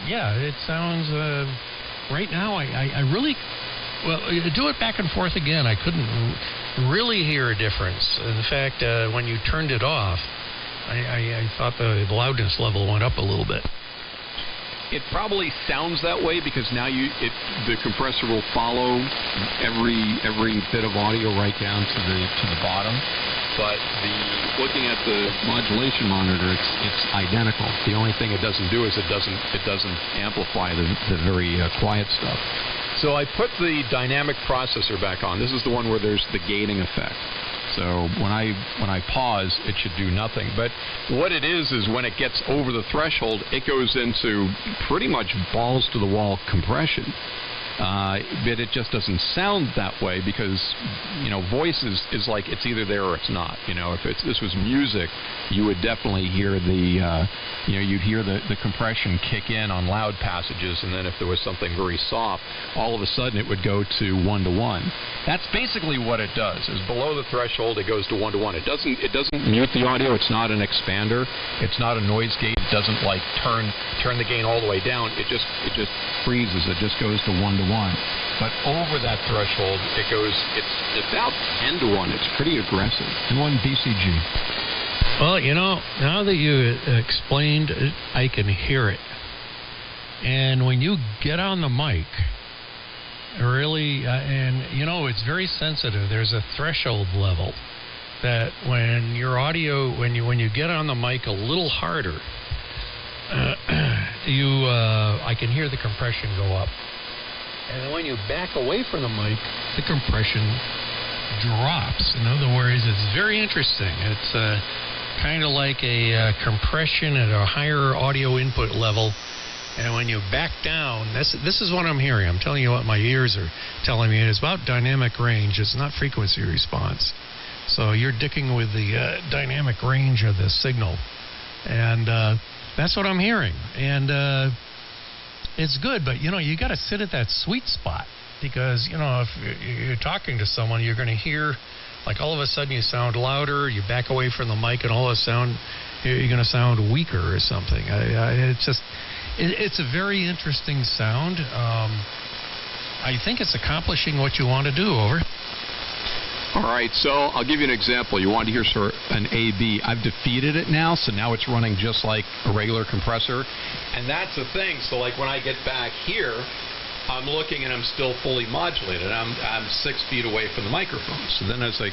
Yeah, it sounds, right now, I really, well, do it back and forth again. I couldn't really hear a difference. In fact, when you turned it off, I thought the loudness level went up a little bit. It probably sounds that way because now the compressor will follow every bit of audio right down to the bottom. But looking at the modulation monitor, it's identical. The only thing it doesn't do is it doesn't amplify the very quiet stuff. So I put the dynamic processor back on. This is the one where there's the gating effect. So when I pause, it should do nothing. But what it is when it gets over the threshold, it goes into pretty much balls to the wall compression. But it just doesn't sound that way because, voice is like it's either there or it's not. If this was music, you would definitely hear you'd hear the compression kick in on loud passages, and then if there was something very soft, all of a sudden it would go to 1-to-1. That's basically what it does. Is below the threshold, it goes to 1-to-1. It doesn't mute the audio. It's not an expander. It's not a noise gate. It doesn't like turn the gain all the way down. It just freezes. It just goes to 1-to-1. But over that threshold, it's about 10-to-1. It's pretty aggressive. And one BCG. Well, now that you explained it, I can hear it. And when you get on the mic, really, it's very sensitive. There's a threshold level that when your audio, when you get on the mic a little harder, I can hear the compression go up. And when you back away from the mic, the compression drops. In other words, it's very interesting. It's kind of like a compression at a higher audio input level. And when you back down, this is what I'm hearing. I'm telling you what my ears are telling me. It's about dynamic range. It's not frequency response. So you're dicking with the dynamic range of the signal. And that's what I'm hearing. And it's good, but, you got to sit at that sweet spot because, if you're talking to someone, you're going to hear, like, all of a sudden you sound louder, you back away from the mic, and all of a sudden you're going to sound weaker or something. It's a very interesting sound. I think it's accomplishing what you want to do. Over. All right, so I'll give you an example. You want to hear an AB. I've defeated it now, so now it's running just like a regular compressor. And that's the thing. So like when I get back here, I'm looking and I'm still fully modulated. I'm 6 feet away from the microphone. So then as I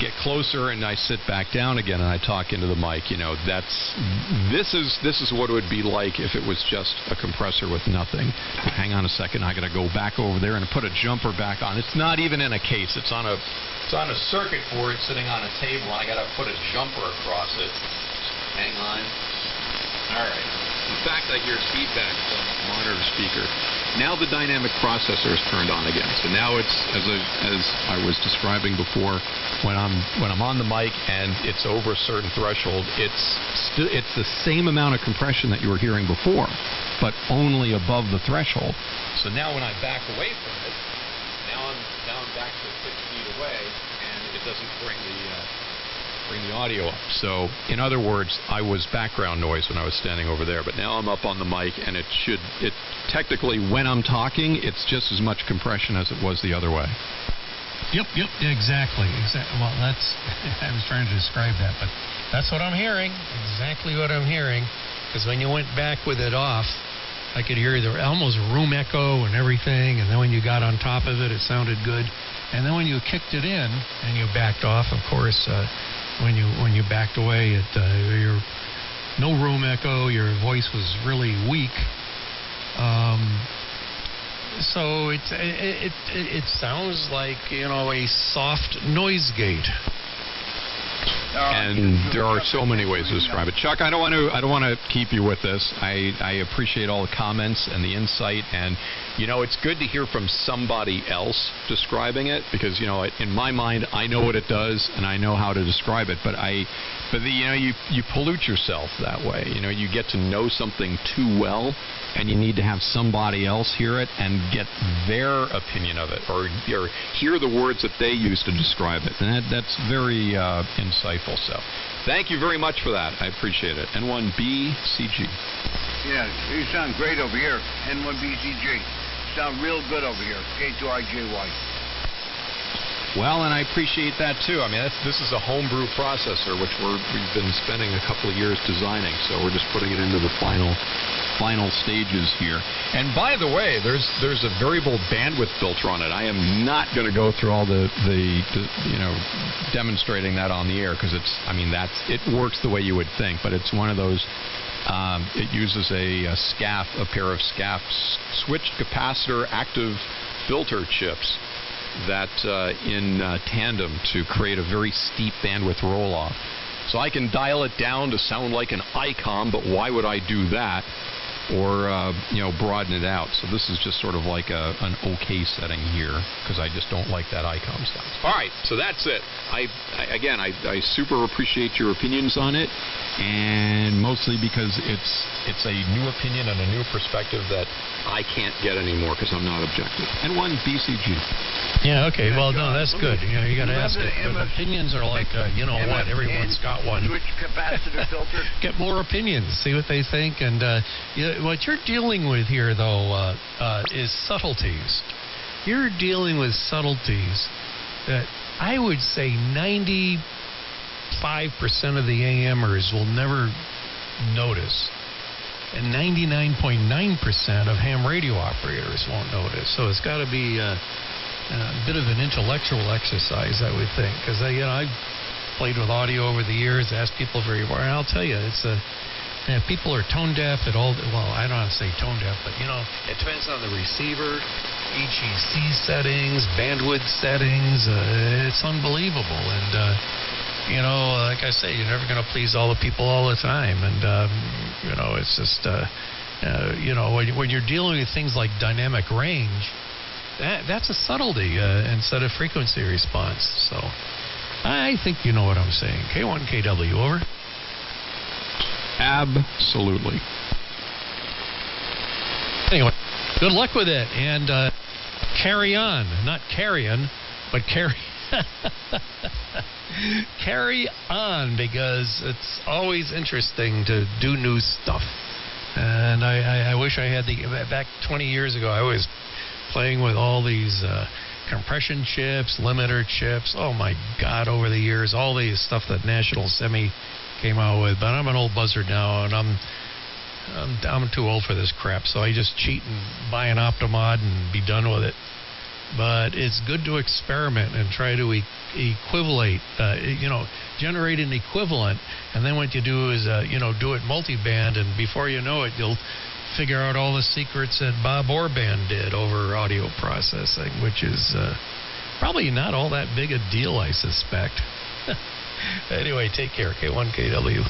get closer and I sit back down again and I talk into the mic, this is what it would be like if it was just a compressor with nothing. Hang on a second, I got to go back over there and put a jumper back on. It's not even in a case. It's on a circuit board sitting on a table. I got to put a jumper across it. Hang on. All right. In fact, I hear feedback from the monitor speaker. Now the dynamic processor is turned on again. So now it's, as I was describing before, when I'm on the mic and it's over a certain threshold, it's the same amount of compression that you were hearing before, but only above the threshold. So now when I back away from it, now I'm back to 6 feet away, and it doesn't bring the audio up. So, in other words, I was background noise when I was standing over there, but now I'm up on the mic, and it technically, when I'm talking, it's just as much compression as it was the other way. Yep, exactly. Well, that's, I was trying to describe that, but that's what I'm hearing, exactly what I'm hearing, because when you went back with it off, I could hear there almost room echo and everything, and then when you got on top of it, it sounded good, and then when you kicked it in and you backed off, of course, when you backed away, your no room echo, your voice was really weak. So it sounds like a soft noise gate. And there are so many ways to describe it. Chuck, I don't want to keep you with this. I appreciate all the comments and the insight, and it's good to hear from somebody else describing it because in my mind I know what it does and I know how to describe it, but you pollute yourself that way. You get to know something too well, and you need to have somebody else hear it and get their opinion of it, or hear the words that they use to describe it. And that's very insightful. So thank you very much for that. I appreciate it. N1BCG. Yeah, you sound great over here. N1BCG. Sound real good over here. K2IJY. Well, and I appreciate that too. I mean, this is a homebrew processor, which we've been spending a couple of years designing. So we're just putting it into the final stages here. And by the way, there's a variable bandwidth filter on it. I am not going to go through all the demonstrating that on the air, because it works the way you would think, but it's one of those. It uses a pair of SCAF switched capacitor active filter chips that in tandem to create a very steep bandwidth roll-off. So I can dial it down to sound like an ICOM, but why would I do that? Or broaden it out. So this is just sort of like an okay setting here, because I just don't like that ICOM sound. All right, so that's it. I super appreciate your opinions on it, and mostly because it's a new opinion and a new perspective that I can't get anymore because I'm not objective. And one BCG. Yeah, okay. Well, no, that's good. You got to ask it. But opinions are like, what? Everyone's got one. Switch capacitor filter. Get more opinions. See what they think. And what you're dealing with here, though, is subtleties. You're dealing with subtleties that I would say 95% of the AMers will never notice. And 99.9% of ham radio operators won't notice. So it's got to be a bit of an intellectual exercise, I would think, because I've played with audio over the years, asked people and I'll tell you, it's people are tone deaf at all. Well, I don't want to say tone deaf, but it depends on the receiver, HEC settings, bandwidth settings. It's unbelievable, and like I say, you're never going to please all the people all the time, and it's just when you're dealing with things like dynamic range. That's a subtlety instead of frequency response. So I think you know what I'm saying. K1KW, over. Absolutely. Anyway, good luck with it, and carry on. Not carrion, but carry. Carry on, because it's always interesting to do new stuff. And I wish I had back 20 years ago, I was playing with all these compression chips, limiter chips. Oh my God! Over the years, all these stuff that National Semi came out with. But I'm an old buzzard now, and I'm too old for this crap. So I just cheat and buy an Optimod and be done with it. But it's good to experiment and try to equivalate, generate an equivalent. And then what you do is, do it multiband, and before you know it, you'll figure out all the secrets that Bob Orban did over audio processing, which is probably not all that big a deal, I suspect. Anyway, take care. K1KW.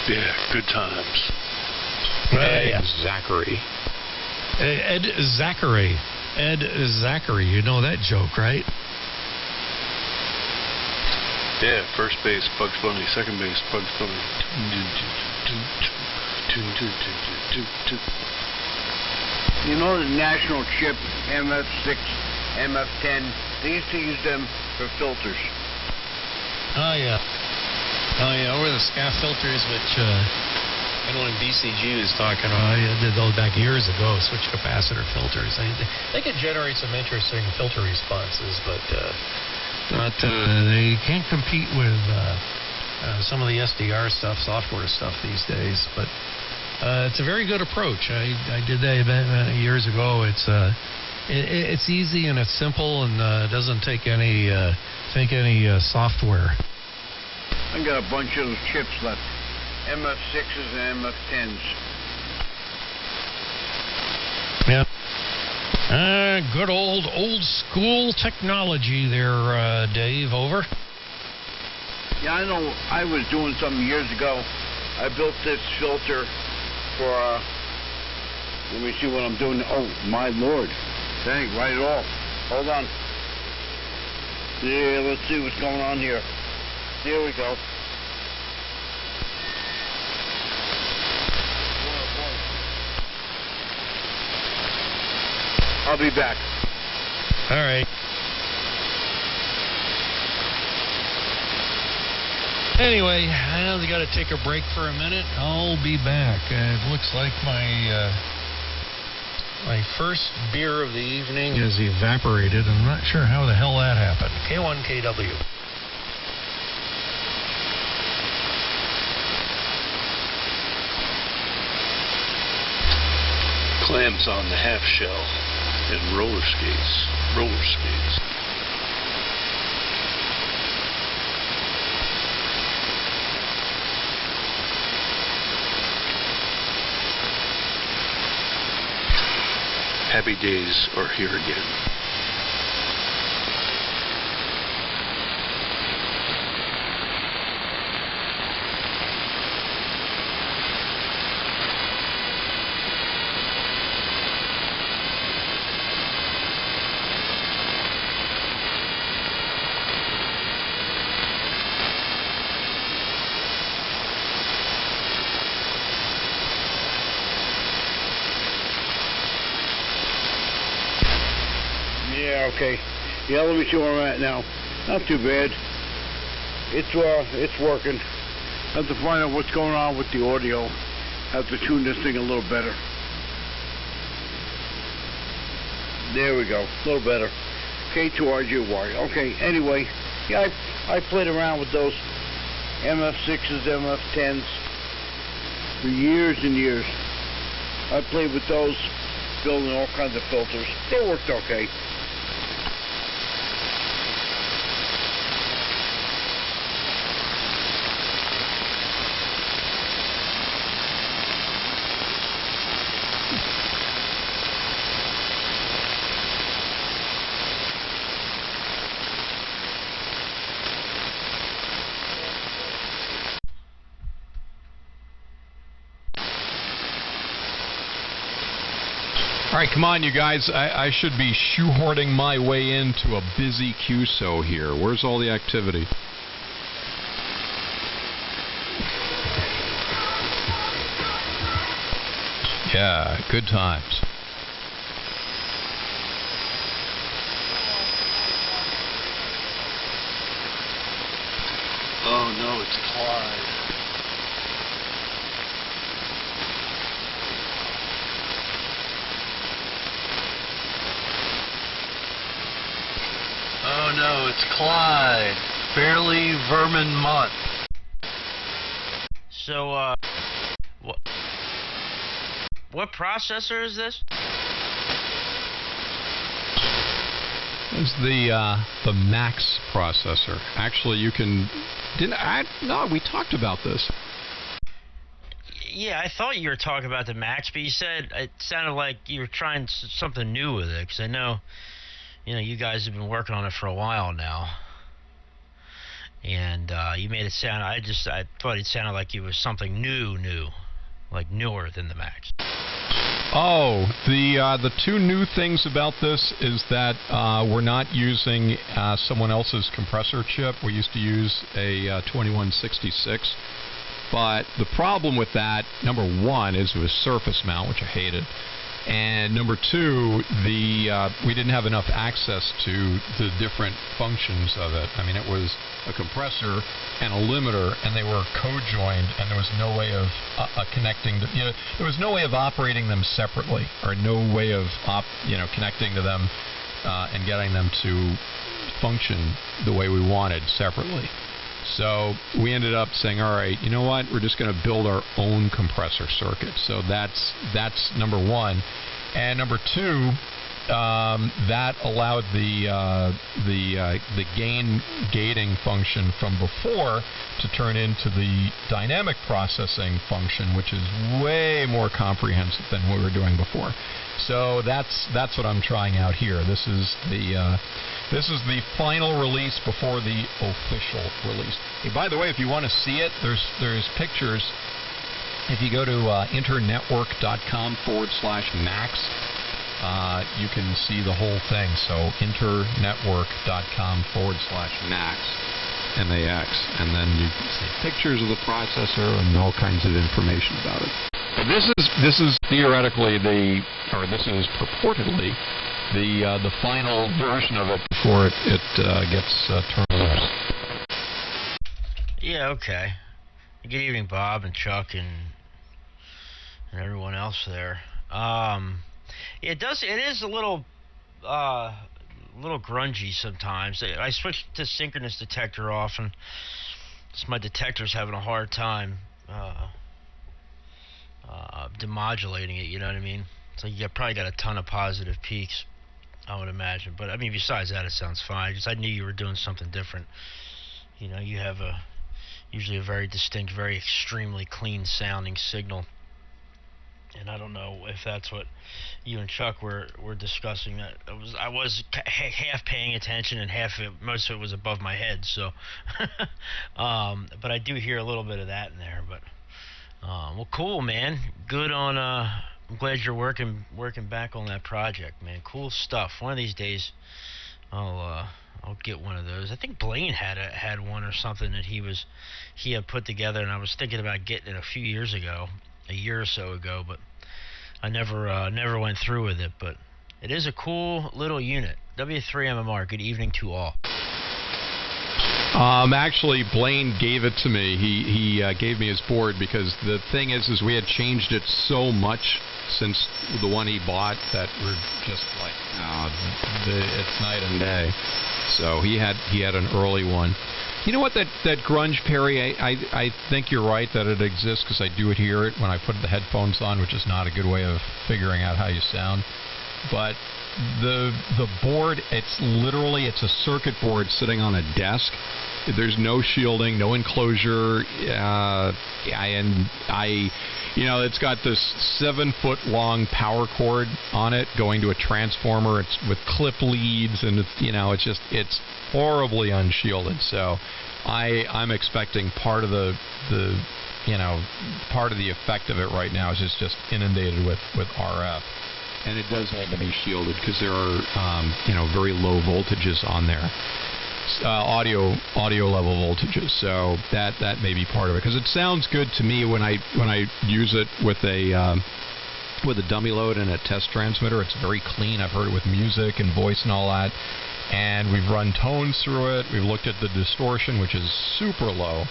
Yeah, good times. Ed Zachary. Ed Zachary. Ed Zachary. You know that joke, right? Yeah, first base, Bugs Bunny. Second base, Bugs Bunny. You know the national chip, MF6, MF10, they used to use them for filters. Oh, yeah. Over the SCAF filters, which N1BCG was talking about. I did those back years ago, switch capacitor filters. They could generate some interesting filter responses, but they can't compete with some of the SDR stuff, software stuff these days. But it's a very good approach. I did that years ago. It's easy and it's simple, and doesn't take any software. I got a bunch of those chips left, MF6s and MF10s. Yeah. Good old school technology there, Dave. Over. Yeah, I know. I was doing something years ago. I built this filter for. Let me see what I'm doing. Oh my Lord! Dang, right it off. Hold on. Yeah, let's see what's going on here. Here we go. I'll be back. All right. Anyway, I've got to take a break for a minute. I'll be back. It looks like my first beer of the evening is evaporated. I'm not sure how the hell that happened. K1KW. Clams on the half shell and roller skates. Roller skates. Happy days are here again. Yeah, okay. Yeah, let me see where I'm at now. Not too bad. It's working. I have to find out what's going on with the audio. Have to tune this thing a little better. There we go. A little better. K2RGY. Okay, anyway. Yeah, I played around with those MF6s, MF10s for years and years. I played with those, building all kinds of filters. They worked okay. All right, come on, you guys. I should be shoehorning my way into a busy QSO here. Where's all the activity? Yeah, good times. Oh no, it's Clyde. Oh no, it's Clyde. Barely Vermont. So, what processor is this? It's the Max processor. Actually, you can. No, we talked about this. Yeah, I thought you were talking about the Max, but you said it sounded like you were trying something new with it. Because I know, you guys have been working on it for a while now, and you made it sound. I thought it sounded like it was something new, like newer than the Max. Oh, the two new things about this is that we're not using someone else's compressor chip. We used to use a 2166, but the problem with that, number one, is it was surface mount, which I hated. And number two, we didn't have enough access to the different functions of it. I mean, it was a compressor and a limiter, and they were co-joined, and there was no way of connecting. There was no way of operating them separately, or no way of connecting to them and getting them to function the way we wanted separately. So we ended up saying, all right, you know what? We're just going to build our own compressor circuit. So that's number one. And number two, that allowed the gain gating function from before to turn into the dynamic processing function, which is way more comprehensive than what we were doing before. So that's what I'm trying out here. This is the final release before the official release. Hey, by the way, if you want to see it, there's pictures. If you go to internetwork.com/Max, you can see the whole thing. So internetwork.com/Max, MAX, and then you can see pictures of the processor and all kinds of information about it. This is theoretically this is purportedly the final version of it before it gets turned loose. Yeah, okay. Good evening, Bob and Chuck and everyone else there. It is a little grungy sometimes. I switched to synchronous detector off, and my detector's having a hard time demodulating it. You know what I mean? So you probably got a ton of positive peaks, I would imagine. But I mean, besides that, it sounds fine. Just I knew you were doing something different. You know, you have usually a very distinct, very extremely clean sounding signal. And I don't know if that's what you and Chuck were discussing. That I was half paying attention, and most of it was above my head. So, but I do hear a little bit of that in there. But well, cool, man. Good on. I'm glad you're working back on that project, man. Cool stuff. One of these days, I'll get one of those. I think Blaine had one or something that he had put together, and I was thinking about getting it a year or so ago, but I never went through with it. But it is a cool little unit. W3MMR. Good evening to all. Actually, Blaine gave it to me. He gave me his board because the thing is we had changed it so much since the one he bought that we're just like, it's night and day. So he had an early one. You know what, that grunge, Perry, I think you're right that it exists because I do hear it when I put the headphones on, which is not a good way of figuring out how you sound. But the board, it's a circuit board sitting on a desk. There's no shielding, no enclosure, it's got this 7-foot long power cord on it going to a transformer. It's with clip leads, and it's horribly unshielded. So I'm expecting part of the effect of it right now is just inundated with RF. And it does need to be shielded because there are very low voltages on there. Audio level voltages, so that may be part of it because it sounds good to me when I use it with a dummy load and a test transmitter. It's very clean. I've heard it with music and voice and all that, and we've run tones through it. We've looked at the distortion, which is super low.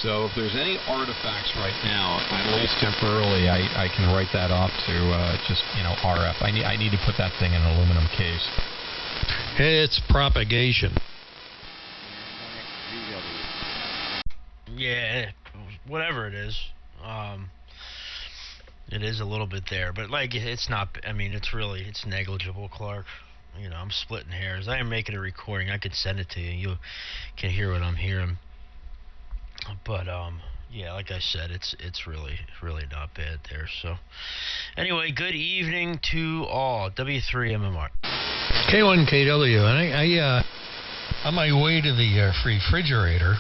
So if there's any artifacts right now, at least temporarily, I can write that off to RF. I need to put that thing in an aluminum case. It's propagation. Yeah, whatever it is a little bit there, but it's not. I mean, it's negligible, Clark. I'm splitting hairs. I am making a recording. I could send it to you. You can hear what I'm hearing. But yeah, like I said, it's really not bad there. So anyway, good evening to all. W3MMR. K1KW, and I on my way to the refrigerator.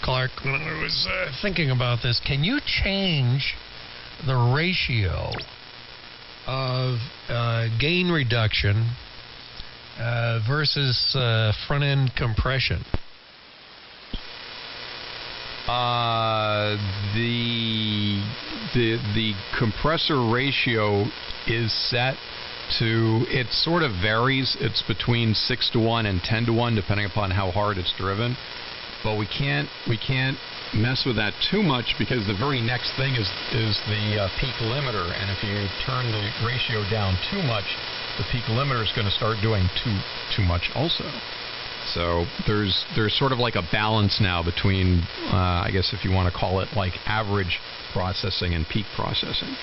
Clark, when I was thinking about this, can you change the ratio of gain reduction versus front-end compression? The compressor ratio is set to, it sort of varies. It's between 6-to-1 and 10-to-1 depending upon how hard it's driven. But we can't mess with that too much because the very next thing is the peak limiter, and if you turn the ratio down too much, the peak limiter is going to start doing too much also. So there's sort of like a balance now between I guess if you want to call it like average processing and peak processing.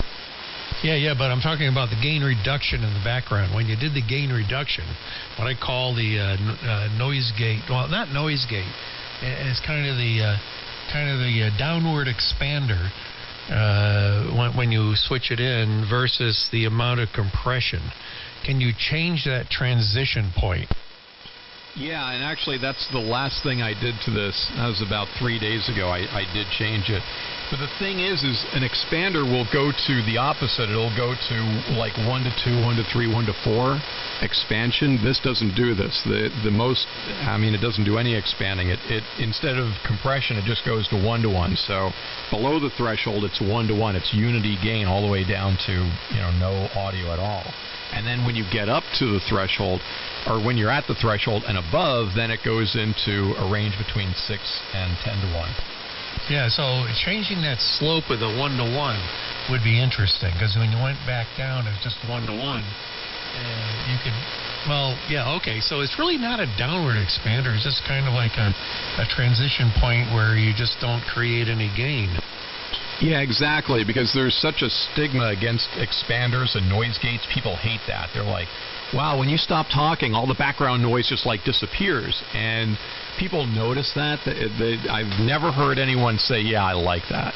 Yeah, but I'm talking about the gain reduction in the background. When you did the gain reduction, what I call the noise gate, well, not noise gate. It's kind of the downward expander when you switch it in versus the amount of compression. Can you change that transition point? Yeah, and actually that's the last thing I did to this. That was about 3 days ago. I did change it. But the thing is an expander will go to the opposite. It'll go to like 1 to 2, 1 to 3, 1 to 4 expansion. This doesn't do this. It doesn't do any expanding. It instead of compression, it just goes to 1 to 1. So below the threshold, it's 1 to 1. It's unity gain all the way down to no audio at all. And then when you get up to the threshold, or when you're at the threshold and above, then it goes into a range between 6 and 10 to 1. Yeah, so changing that slope of the 1 to 1 would be interesting, because when you went back down, it's just 1 to 1. You could, well, yeah, okay. So it's really not a downward expander. It's just kind of like a transition point where you just don't create any gain. Yeah, exactly, because there's such a stigma against expanders and noise gates. People hate that. They're like, wow, when you stop talking, all the background noise just like disappears. And people notice that. I've never heard anyone say, yeah, I like that.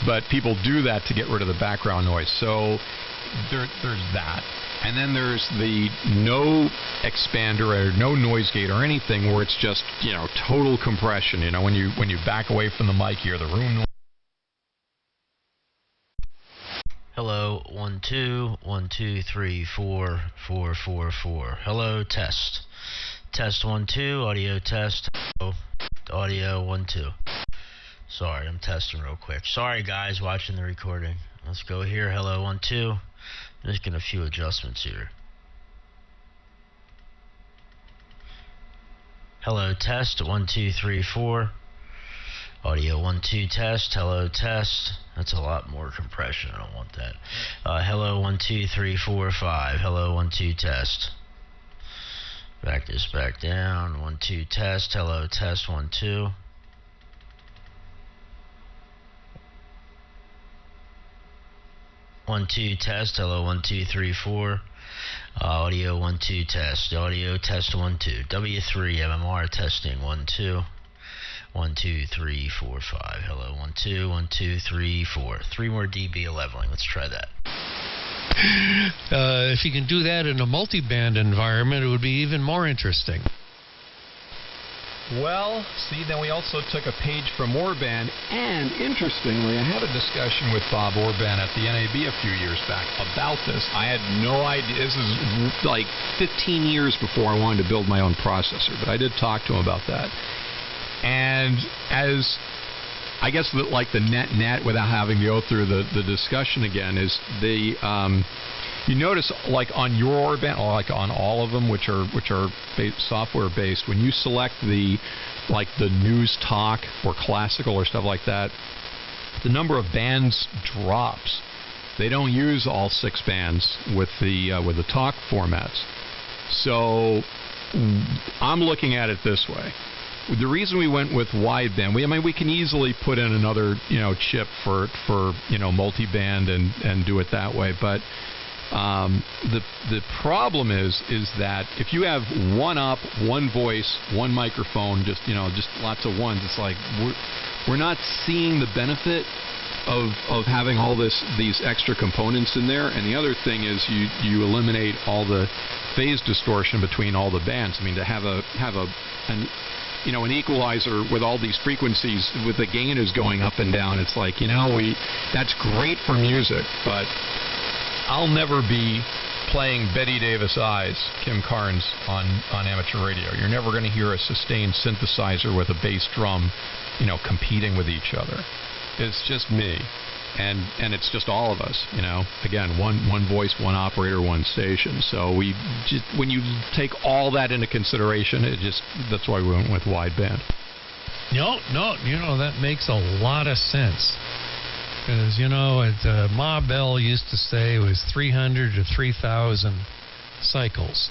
But people do that to get rid of the background noise. So there's that. And then there's the no expander or no noise gate or anything where it's just, total compression. When you back away from the mic, you hear the room noise. Hello, 1 2 1 2 3 4 4 4 4. Hello, test. Test 1 2. Audio test. Hello. Audio 1 2. Sorry, I'm testing real quick. Sorry, guys, watching the recording. Let's go here. Hello, 1 2. Just getting a few adjustments here. Hello, test 1 2 3 4. Audio 1 2 test. Hello, test. That's a lot more compression. I don't want that. Hello 1 2 3 4 5. Hello 1 2 test. Back this back down. 1 2 test. Hello, test 1 2. One two test. Hello 1 2 3 4. Audio 1 2 test. Audio test 1 2. W3 MMR testing 1 2. 1 2 3 4 5. Hello 1 2 1 2 3 4. 3 more dB of leveling. Let's try that. If you can do that in a multi-band environment, it would be even more interesting. Well, see, then we also took a page from Orban, and interestingly, I had a discussion with Bob Orban at the NAB a few years back about this. I had no idea. This is like 15 years before I wanted to build my own processor, but I did talk to him about that. And as I guess like the net without having to go through the discussion again is you notice like on your Orban, or like on all of them, which are software based, when you select the news talk or classical or stuff like that, the number of bands drops. They don't use all 6 bands with the talk formats. So I'm looking at it this way. The reason we went with wideband, we can easily put in another chip for multi-band and do it that way, but the problem is that if you have one up, one voice, one microphone, just lots of ones, it's like we're not seeing the benefit of having all these extra components in there. And the other thing is you eliminate all the phase distortion between all the bands. To have an equalizer with all these frequencies with the gain is going up and down. It's like, that's great for music, but I'll never be playing Betty Davis Eyes, Kim Carnes, on amateur radio. You're never going to hear a sustained synthesizer with a bass drum, competing with each other. It's just me. And it's just all of us, Again, one voice, one operator, one station. So when you take all that into consideration, that's why we went with wideband. No, that makes a lot of sense. Because, Ma Bell used to say it was 300 to 3,000 cycles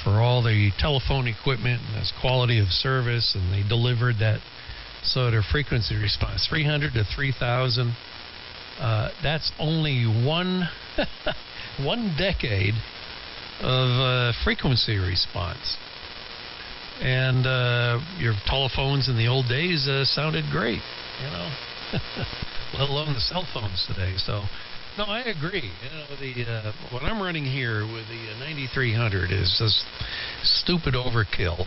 for all the telephone equipment and its quality of service, and they delivered that sort of frequency response, 300 to 3,000. That's only one decade of frequency response. And your telephones in the old days sounded great, let alone the cell phones today. So, no, I agree. What I'm running here with the 9300 is just stupid overkill.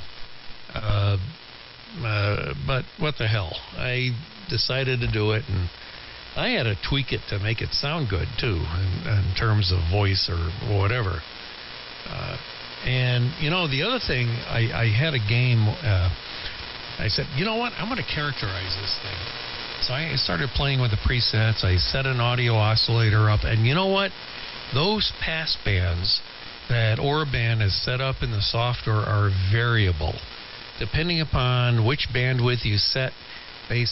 But what the hell? I decided to do it, and I had to tweak it to make it sound good too, in terms of voice or whatever. And the other thing, I had a game. I said, you know what? I'm going to characterize this thing. So I started playing with the presets. I set an audio oscillator up, and you know what? Those pass bands that Oraband is set up in the software are variable. Depending upon which bandwidth you set, they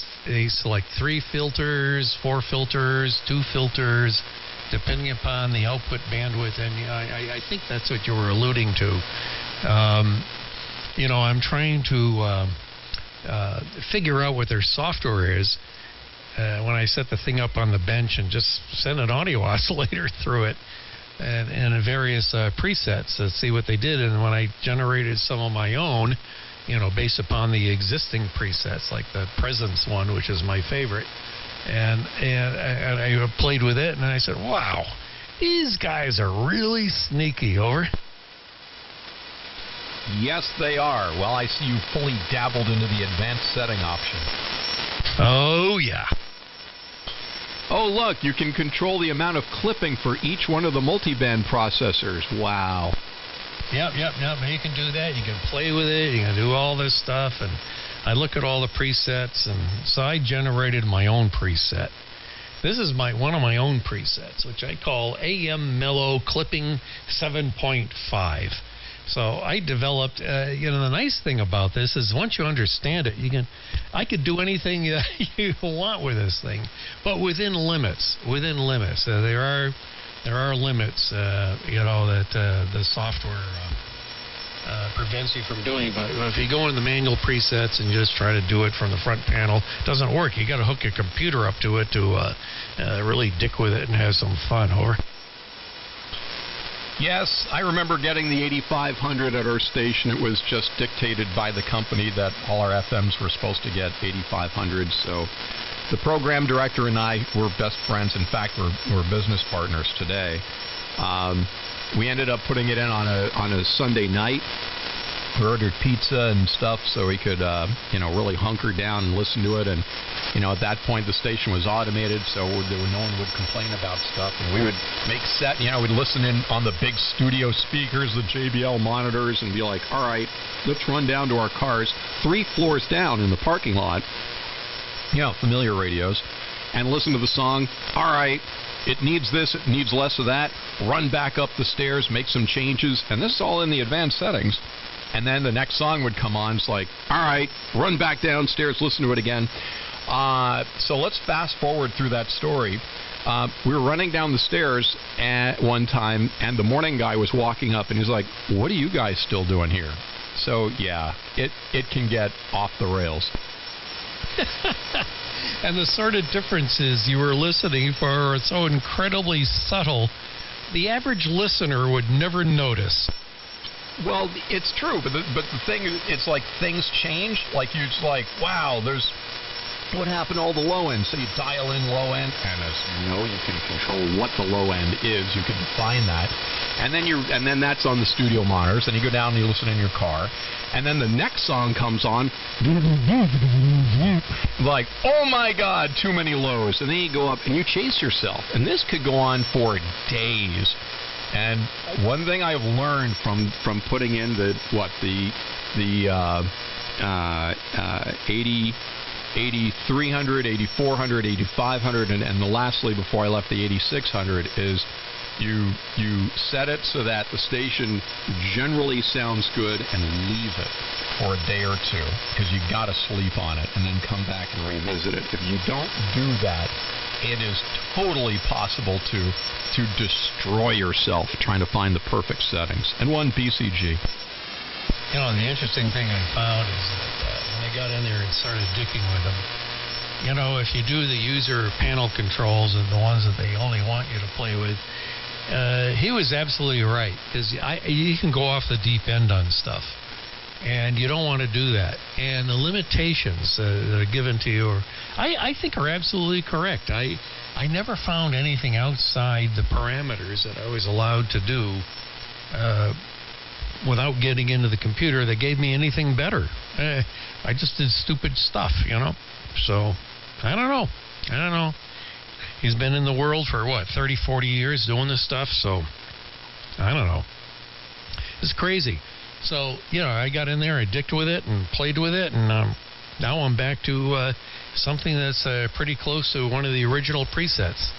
select 3 filters, 4 filters, 2 filters, depending upon the output bandwidth. And I think that's what you were alluding to. I'm trying to figure out what their software is when I set the thing up on the bench and just send an audio oscillator through it and various presets to see what they did. And when I generated some of my own, based upon the existing presets, like the Presence one, which is my favorite, and I played with it, and I said, wow, these guys are really sneaky. Over. Yes, they are. Well, I see you fully dabbled into the advanced setting option. Oh, yeah. Oh, look, you can control the amount of clipping for each one of the multiband processors. Wow. Yep. You can do that. You can play with it. You can do all this stuff. And I look at all the presets, and so I generated my own preset. This is one of my own presets, which I call AM Mellow Clipping 7.5. So I developed, the nice thing about this is once you understand it, I could do anything you want with this thing, but within limits. There are limits, that the software prevents you from doing. But if you go in the manual presets and just try to do it from the front panel, it doesn't work. You got to hook your computer up to it to really dick with it and have some fun. Over. Yes, I remember getting the 8500 at our station. It was just dictated by the company that all our FMs were supposed to get 8500. So the program director and I were best friends. In fact, we're business partners today. We ended up putting it in on a Sunday night. We ordered pizza and stuff so we could, really hunker down and listen to it. And, at that point, the station was automated, so no one would complain about stuff. And we would make we'd listen in on the big studio speakers, the JBL monitors, and be like, all right, let's run down to our cars 3 floors down in the parking lot, familiar radios, and listen to the song. All right, it needs this, it needs less of that. Run back up the stairs, make some changes, and this is all in the advanced settings. And then the next song would come on. It's like, all right, run back downstairs, listen to it again. So let's fast forward through that story. We were running down the stairs at one time, and the morning guy was walking up, and he's like, what are you guys still doing here? So, yeah, it can get off the rails. And the sort of difference is you were listening for so incredibly subtle, the average listener would never notice. Well, it's true, but the thing is, it's like things change. Like, you're just like, wow, there's what happened to all the low end. So you dial in low end, and as you know, you can control what the low end is. You can define that, and then that's on the studio monitors. And you go down and you listen in your car, and then the next song comes on, like, oh my God, too many lows, and then you go up and you chase yourself, and this could go on for days. And one thing I've learned from putting in the 8300, 8400, 8500, and lastly before I left the 8600 is you set it so that the station generally sounds good and leave it for a day or two because you got to sleep on it and then come back and revisit it. If you don't do that, it is totally possible to destroy yourself trying to find the perfect settings. And one BCG. The interesting thing I found is that when I got in there and started dicking with them, if you do the user panel controls and the ones that they only want you to play with, he was absolutely right, because you can go off the deep end on stuff, and you don't want to do that. And the limitations that are given to you I think are absolutely correct. I never found anything outside the parameters that I was allowed to do without getting into the computer that gave me anything better. I just did stupid stuff, So, I don't know. He's been in the world for, 30, 40 years doing this stuff, so I don't know. It's crazy. So, I got in there, I dicked with it and played with it, and now I'm back to something that's pretty close to one of the original presets.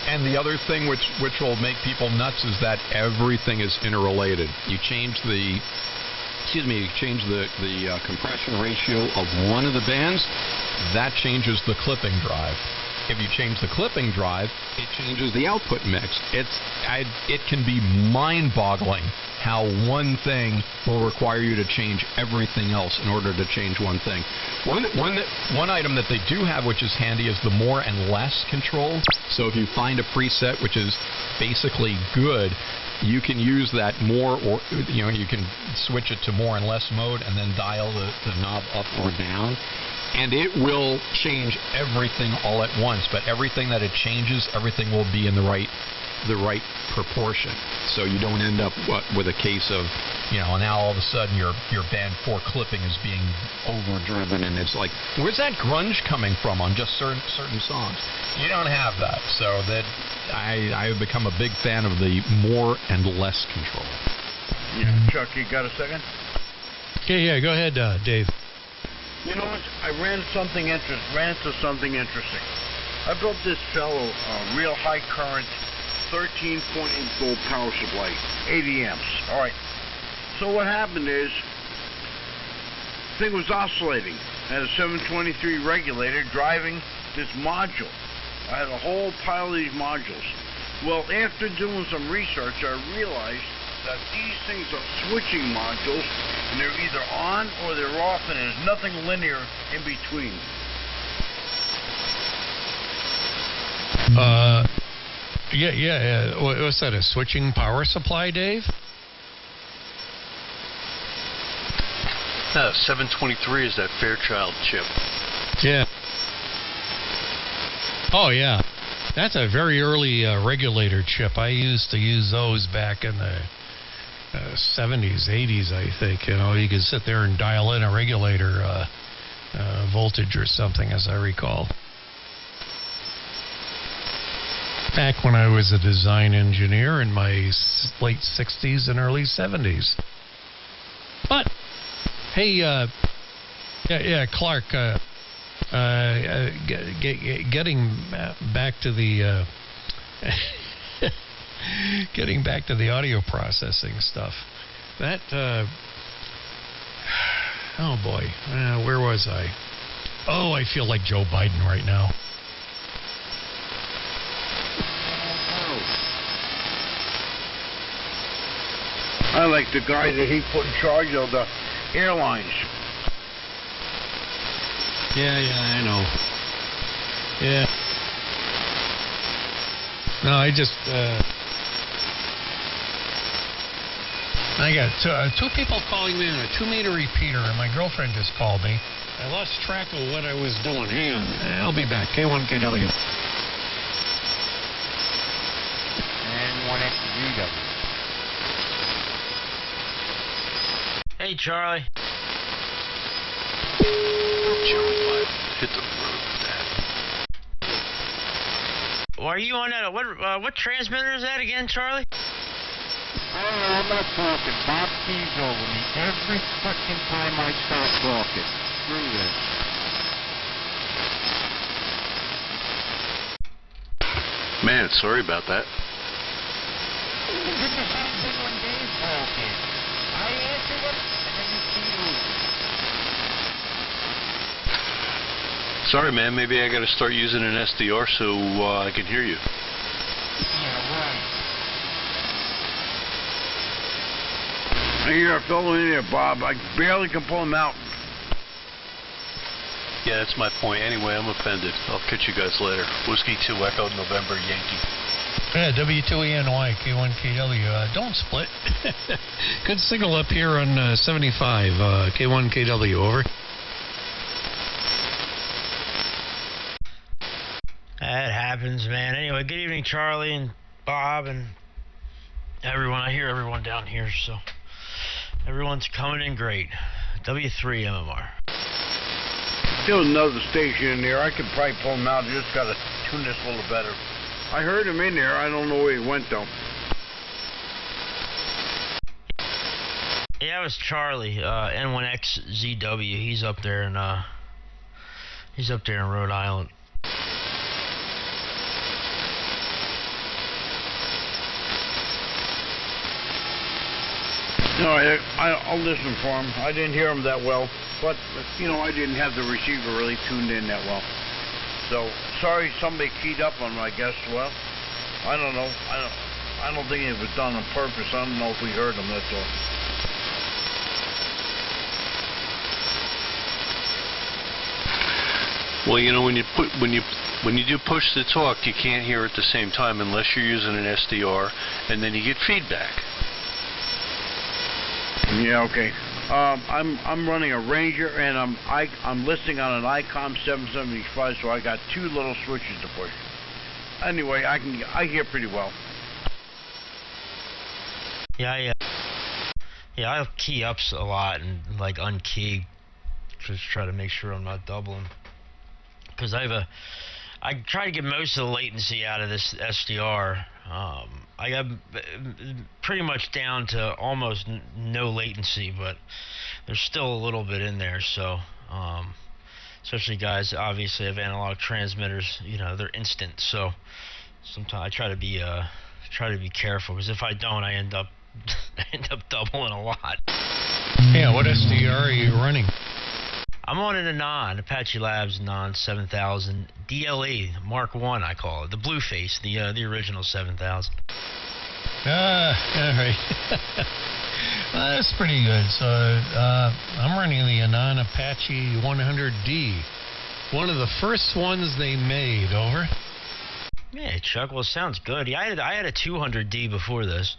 And the other thing which will make people nuts is that everything is interrelated. You change the compression ratio of one of the bands, that changes the clipping drive. If you change the clipping drive, it changes the output mix. It can be mind-boggling how one thing will require you to change everything else in order to change one thing. One item that they do have, which is handy, is the more and less control. So if you find a preset which is basically good, you can use that more, or you can switch it to more and less mode and then dial the knob up or down. And it will change everything all at once, but everything that it changes, everything will be in the right proportion. So you don't end up with a case of, now all of a sudden your band 4 clipping is being overdriven, and it's like, where's that grunge coming from on just certain songs? You don't have that. So that I have become a big fan of the more and less control. Yeah, Chuck, you got a second? Yeah, go ahead, Dave. You know what? I ran into something interesting. I built this fellow real high current 13.8 volt power supply, 80 amps. All right. So what happened is, the thing was oscillating. I had a 723 regulator driving this module. I had a whole pile of these modules. Well, after doing some research, I realized that these things are switching modules, and they're either on or they're off, and there's nothing linear in between. Yeah. What's that, a switching power supply, Dave? 723 is that Fairchild chip. Yeah. Oh, yeah. That's a very early regulator chip. I used to use those back in the 70s, 80s, I think. You could sit there and dial in a regulator voltage or something, as I recall. Back when I was a design engineer in my late 60s and early 70s. But, hey, Clark, getting back to the getting back to the audio processing stuff. That oh boy, where was I? Oh, I feel like Joe Biden right now. I like the guy that he put in charge of the airlines. Yeah, I know. Yeah. No, I just I got two people calling me on a 2-meter repeater, and my girlfriend just called me. I lost track of what I was doing. Hang on. I'll be back. K1KW. And 1XZW. Hey, Charlie. Joey Biden hit the road with that. Well, are you on that? What transmitter is that again, Charlie? Oh, I'm not talking. Bob keys over me every fucking time I start talking. Screw this. Man, sorry about that. This is happening when Dave talking. I answer it, and then you keep losing. Sorry, man. Maybe I got to start using an SDR so I can hear you. Yeah, right. I hear a fellow in there, Bob. I barely can pull him out. Yeah, that's my point. Anyway, I'm offended. I'll catch you guys later. Whiskey 2 Echo November Yankee. Yeah, W2ENY, K1KW. Don't split. Good signal up here on 75, K1KW, over. That happens, man. Anyway, good evening, Charlie and Bob and everyone. I hear everyone down here, so everyone's coming in great. W3 MMR. Still another station in there. I could probably pull him out. I just got to tune this a little better. I heard him in there. I don't know where he went, though. Yeah, it was Charlie, N1XZW. He's up there in Rhode Island. No, I'll listen for him. I didn't hear him that well, but I didn't have the receiver really tuned in that well. So sorry, somebody keyed up on him, I guess. Well, I don't know. I don't think it was done on purpose. I don't know if we heard him. That's all. Well, when you do push to talk, you can't hear at the same time unless you're using an SDR, and then you get feedback. Yeah, okay. I'm running a Ranger, and I'm listening on an ICOM 775, so I got two little switches to push. Anyway, I hear pretty well. Yeah, I key ups a lot and like unkey, just try to make sure I'm not doubling. Because I try to get most of the latency out of this SDR. I got pretty much down to almost no latency, but there's still a little bit in there. So, especially guys obviously have analog transmitters, they're instant. So sometimes I try to be careful, because if I don't, I end up doubling a lot. Yeah, what SDR are you running? I'm on an Anon, Apache Labs Anon 7000 DLE Mark 1, I call it, the blue face, the original 7000. All right. Well, that's pretty good. So I'm running the Anon Apache 100D, one of the first ones they made. Over. Yeah, Chuck. Well, it sounds good. Yeah, I had a 200D before this.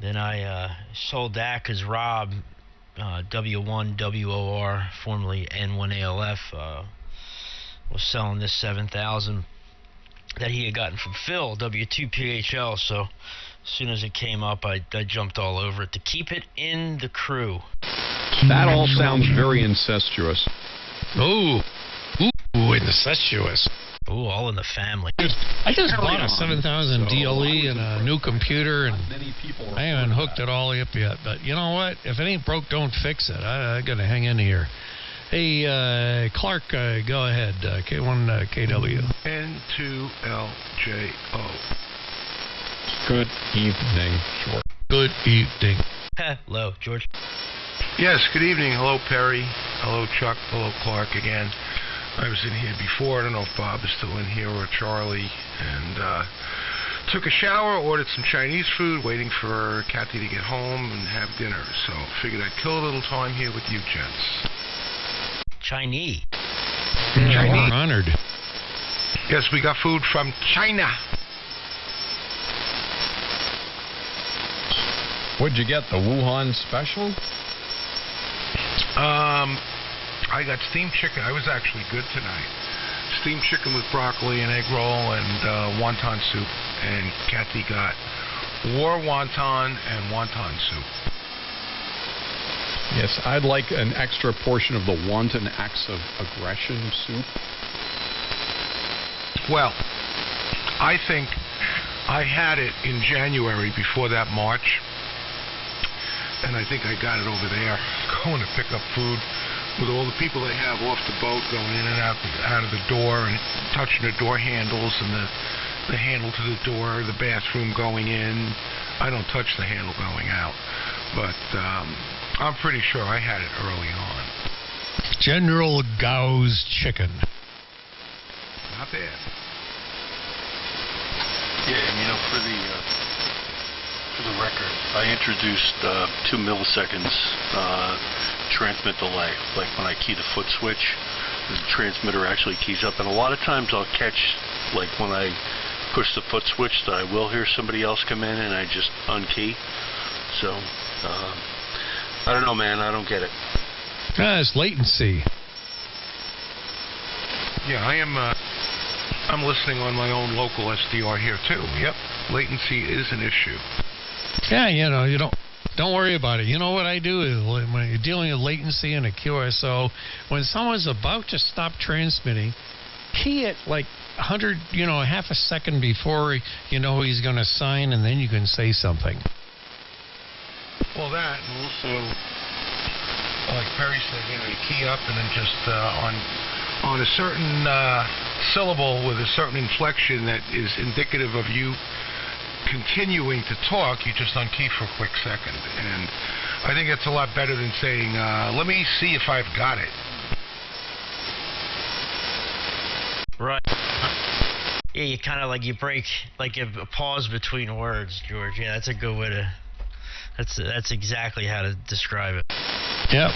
Then I sold that because Rob, W1WOR, formerly N1ALF, was selling this 7000 that he had gotten from Phil, W2PHL. So as soon as it came up, I jumped all over it to keep it in the crew. That all sounds very incestuous. Ooh, incestuous. Ooh, all in the family. I just bought a 7000 DLE and a new computer, and I haven't hooked it all up yet. But you know what? If it ain't broke, don't fix it. I got to hang in here. Hey, Clark, go ahead. K1KW. N2LJO. Good evening, George. Good evening. Hello, George. Yes, good evening. Hello, Perry. Hello, Chuck. Hello, Clark again. I was in here before. I don't know if Bob is still in here or Charlie. And took a shower, ordered some Chinese food, waiting for Kathy to get home and have dinner. So figured I'd kill a little time here with you gents. Chinese. Chinese. We're honored. Yes, we got food from China. What'd you get, the Wuhan special? I got steamed chicken. I was actually good tonight. Steamed chicken with broccoli and egg roll and wonton soup. And Kathy got war wonton and wonton soup. Yes, I'd like an extra portion of the wanton acts of aggression soup. Well, I think I had it in January before that March. And I think I got it over there, going to pick up food with all the people they have off the boat going in and out of the door and touching the door handles and the handle to the door, the bathroom going in. I don't touch the handle going out, but I'm pretty sure I had it early on. General Gao's chicken. Not bad. Yeah, and for the record, I introduced 2 milliseconds transmit delay. Like when I key the foot switch, the transmitter actually keys up. And a lot of times I'll catch, like when I push the foot switch, that I will hear somebody else come in and I just unkey. So, I don't know, man. I don't get it. It's latency. Yeah, I'm listening on my own local SDR here too. Yep, latency is an issue. Yeah, you don't worry about it. You know what I do is when you're dealing with latency in a QSO, when someone's about to stop transmitting, key it like 100, half a second before he's going to sign, and then you can say something. Well, that, and also, like Perry said, you key up and then just on a certain syllable with a certain inflection that is indicative of you continuing to talk, you just unkey for a quick second. And I think that's a lot better than saying, let me see if I've got it. Right. Yeah, you kind of like you break, like you pause between words, George. Yeah, that's a good way to. That's exactly how to describe it. Yeah.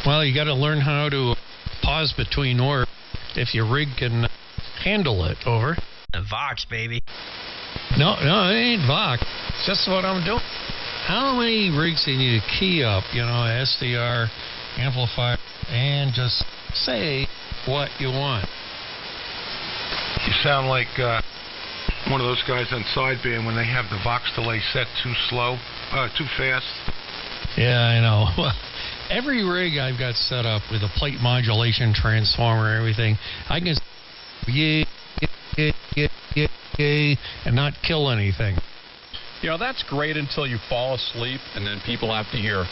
Well, you got to learn how to pause between words if your rig can handle it. Over. The Vox, baby. No, it ain't Vox. It's just what I'm doing. How many rigs do you need to key up? SDR, amplifier, and just say what you want. You sound like one of those guys on sideband when they have the Vox delay set too fast. Yeah, I know. Well, every rig I've got set up with a plate modulation transformer and everything, I can yeah, and not kill anything. That's great until you fall asleep, and then people have to hear.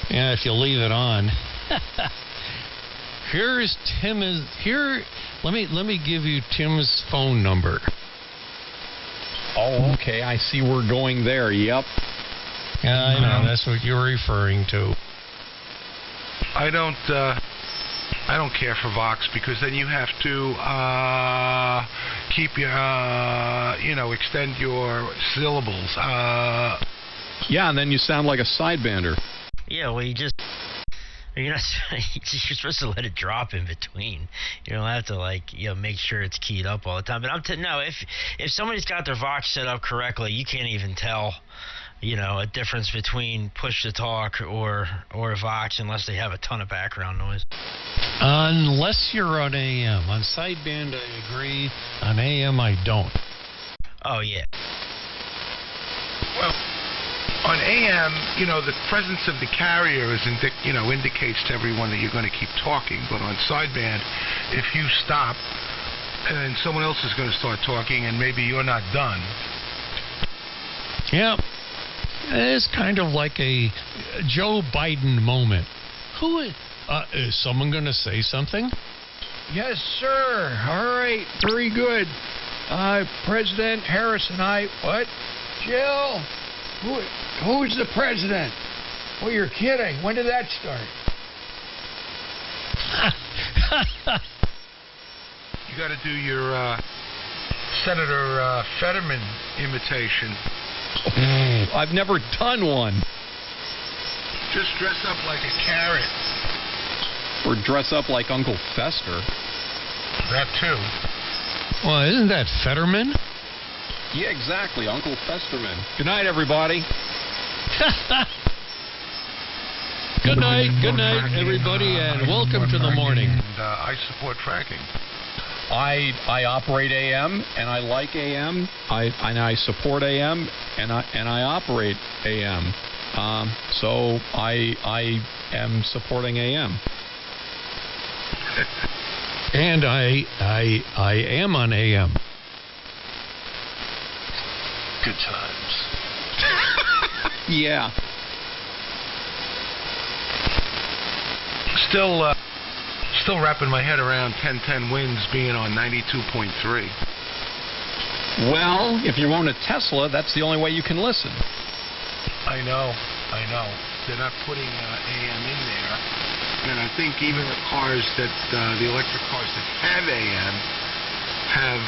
Yeah, if you leave it on. Here's Tim. Let me give you Tim's phone number. Oh, okay. I see we're going there. Yep. Yeah, I know. That's what you're referring to. I don't care for Vox because then you have to keep your, extend your syllables. Yeah, and then you sound like a sidebander. Yeah, well, you're supposed to let it drop in between. You don't have to make sure it's keyed up all the time. But if somebody's got their Vox set up correctly, you can't even tell, a difference between push to talk or Vox unless they have a ton of background noise. Unless you're on AM. On sideband, I agree. On AM, I don't. Oh yeah. Well, on AM, the presence of the carrier indicates to everyone that you're going to keep talking. But on sideband, if you stop, and someone else is going to start talking, and maybe you're not done. Yeah, it's kind of like a Joe Biden moment. Is someone going to say something? Yes, sir. All right, very good. President Harris and I. What? Jill? Who's the president? Well, you're kidding. When did that start? You got to do your Senator Fetterman imitation. I've never done one. Just dress up like a carrot. Or dress up like Uncle Fester. That too. Well, isn't that Fetterman? Yeah, exactly. Uncle Festerman. Good night, everybody. Good night, everybody, and welcome to the morning. And I support fracking. I operate AM, and I like AM. I support AM, and I operate AM. So I am supporting AM. And I am on AM. Good times. Yeah. Still wrapping my head around 1010 winds being on 92.3. Well, if you own a Tesla, that's the only way you can listen. I know. They're not putting AM in there. And I think even the cars the electric cars that have AM have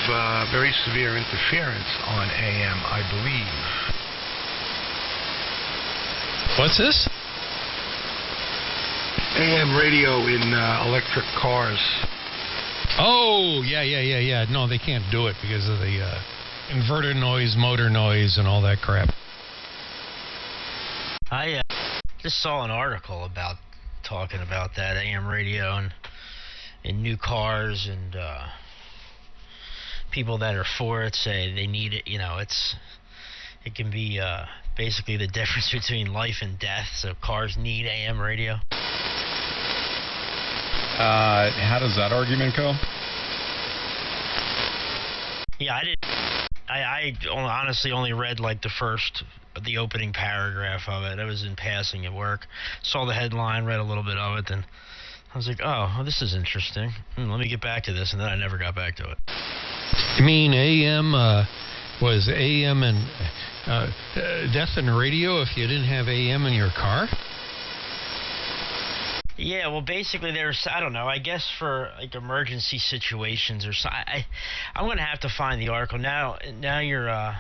very severe interference on AM, I believe. What's this? AM radio in electric cars. Oh, yeah. No, they can't do it because of the inverter noise, motor noise, and all that crap. I just saw an article talking about that AM radio and in new cars, and people that are for it say they need it. It can be basically the difference between life and death. So cars need AM radio. How does that argument go? Yeah, I honestly only read the opening paragraph of it. I was in passing at work, saw the headline, read a little bit of it, then I was like, oh, well, this is interesting. Let me get back to this, and then I never got back to it. You mean AM was AM and death and radio if you didn't have AM in your car? Yeah, well, basically there's, I don't know, I guess for like emergency situations or so. I'm going to have to find the article. Now you're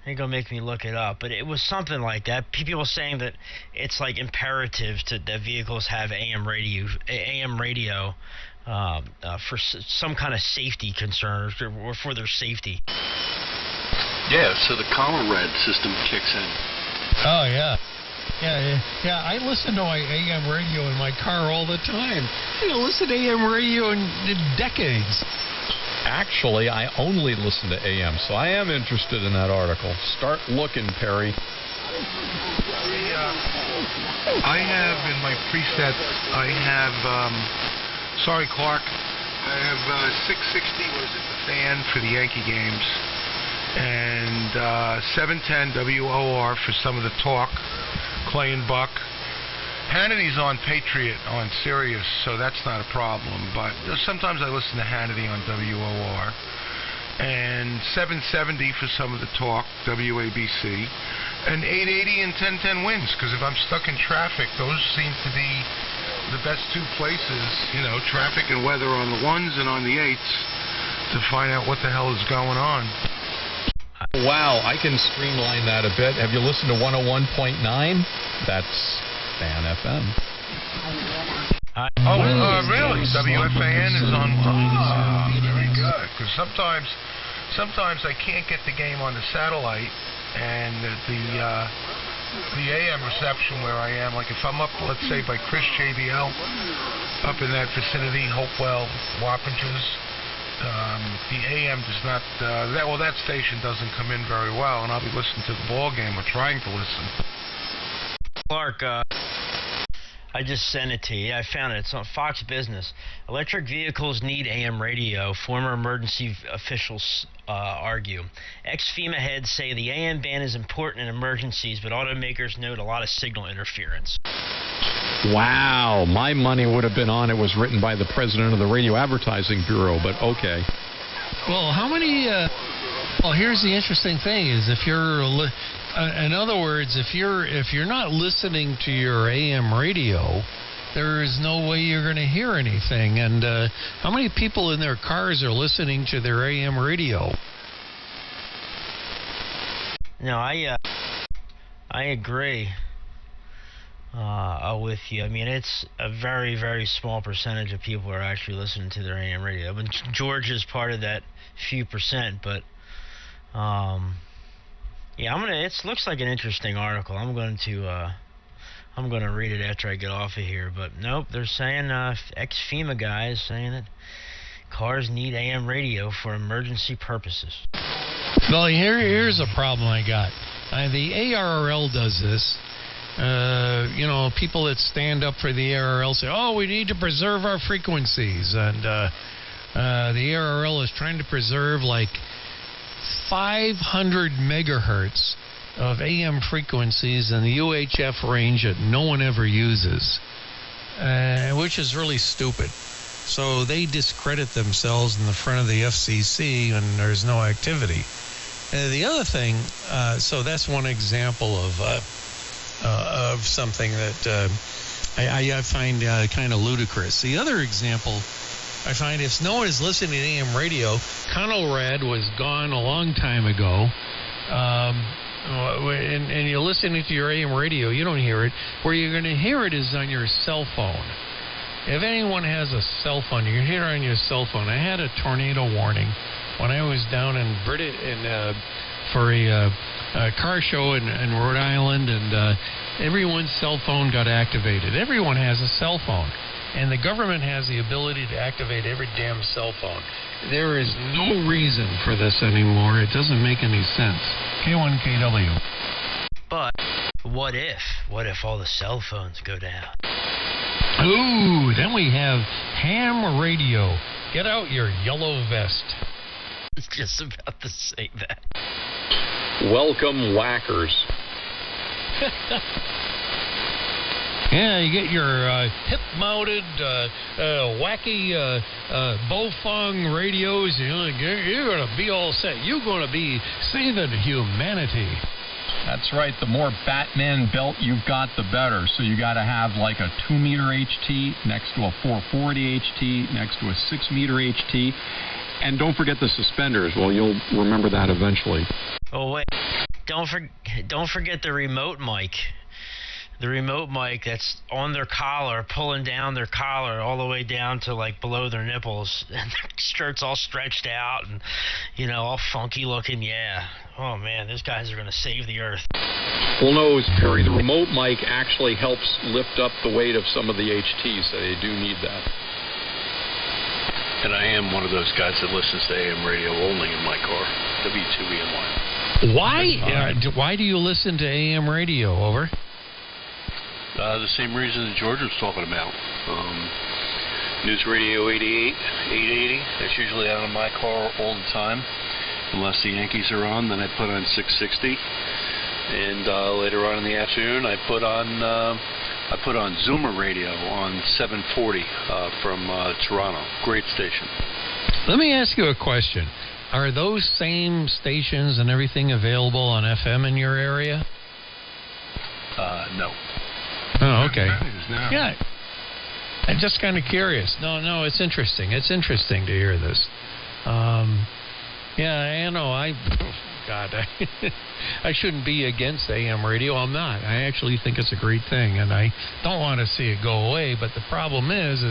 going to make me look it up, but it was something like that. People saying that it's like imperative that vehicles have AM radio for some kind of safety concern or for their safety. Yeah, so the ComraRad system kicks in. Oh, yeah. Yeah, I listen to my AM radio in my car all the time. I don't listen to AM radio in decades. Actually, I only listen to AM, so I am interested in that article. Start looking, Perry. I have in my presets, I have, sorry, Clark, I have 660, what is it, the fan for the Yankee games, and 710 WOR for some of the talk, Clay and Buck. Hannity's on Patriot on Sirius, so that's not a problem, but sometimes I listen to Hannity on WOR, and 770 for some of the talk, WABC, and 880 and 1010 wins, because if I'm stuck in traffic, those seem to be the best two places, traffic and weather on the 1s and on the 8s, to find out what the hell is going on. Wow, I can streamline that a bit. Have you listened to 101.9? That's Fan FM. Really? WFAN is on. Very good. Because sometimes I can't get the game on the satellite, and the AM reception where I am, like if I'm up, let's say by Chris JBL, up in that vicinity, Hopewell, Wappingers, the AM does not. That station doesn't come in very well, and I'll be listening to the ball game or trying to listen. Clark, I just sent it to you. I found it. It's on Fox Business. Electric vehicles need AM radio. Former emergency officials argue. Ex-FEMA heads say the AM band is important in emergencies, but automakers note a lot of signal interference. Wow, my money would have been on it was written by the president of the Radio Advertising Bureau, but okay. Well, how many... well, here's the interesting thing is if you're... in other words, if you're not listening to your AM radio, there is no way you're going to hear anything. And how many people in their cars are listening to their AM radio? No, I agree with you. I mean, it's a very, very small percentage of people are actually listening to their AM radio. I mean, George is part of that few percent, but yeah, it looks like an interesting article. I'm going to read it after I get off of here. But nope, they're saying ex-FEMA guys saying that cars need AM radio for emergency purposes. Well, here's a problem I got. The ARRL does this. People that stand up for the ARRL say, "Oh, we need to preserve our frequencies," and the ARRL is trying to preserve like 500 megahertz of AM frequencies in the UHF range that no one ever uses, which is really stupid. So they discredit themselves in the front of the FCC when there's no activity. The other thing, so that's one example of something that I find kind of ludicrous. The other example I find if no one is listening to AM radio, ComraRad was gone a long time ago, and you're listening to your AM radio, you don't hear it. Where you're going to hear it is on your cell phone. If anyone has a cell phone, you can hear it on your cell phone. I had a tornado warning when I was down in for a car show in Rhode Island, and everyone's cell phone got activated. Everyone has a cell phone. And the government has the ability to activate every damn cell phone. There is no reason for this anymore. It doesn't make any sense. K1KW. But what if? What if all the cell phones go down? Ooh, then we have ham radio. Get out your yellow vest. I was just about to say that. Welcome, whackers. Yeah, you get your hip-mounted, wacky Bofeng radios. You're going to be all set. You're going to be saving humanity. That's right. The more Batman belt you've got, the better. So you got to have like a 2-meter HT next to a 440 HT next to a 6-meter HT. And don't forget the suspenders. Well, you'll remember that eventually. Oh, wait. Don't forget the remote mic. The remote mic that's on their collar, pulling down their collar all the way down to like below their nipples, and their shirt's all stretched out and, all funky looking. Yeah. Oh man, those guys are gonna save the earth. Well, no, Perry, the remote mic actually helps lift up the weight of some of the HTs, so they do need that. And I am one of those guys that listens to AM radio only in my car. W2ENY. Why do you listen to AM radio? Over. The same reason that George was talking about. News Radio 88, 880. That's usually out of my car all the time. Unless the Yankees are on, then I put on 660. And later on in the afternoon, I put on Zoomer Radio on 740 from Toronto. Great station. Let me ask you a question. Are those same stations and everything available on FM in your area? No. Oh, okay. Yeah. I'm just kind of curious. No, it's interesting. It's interesting to hear this. Yeah, God, I shouldn't be against AM radio. I'm not. I actually think it's a great thing, and I don't want to see it go away. But the problem is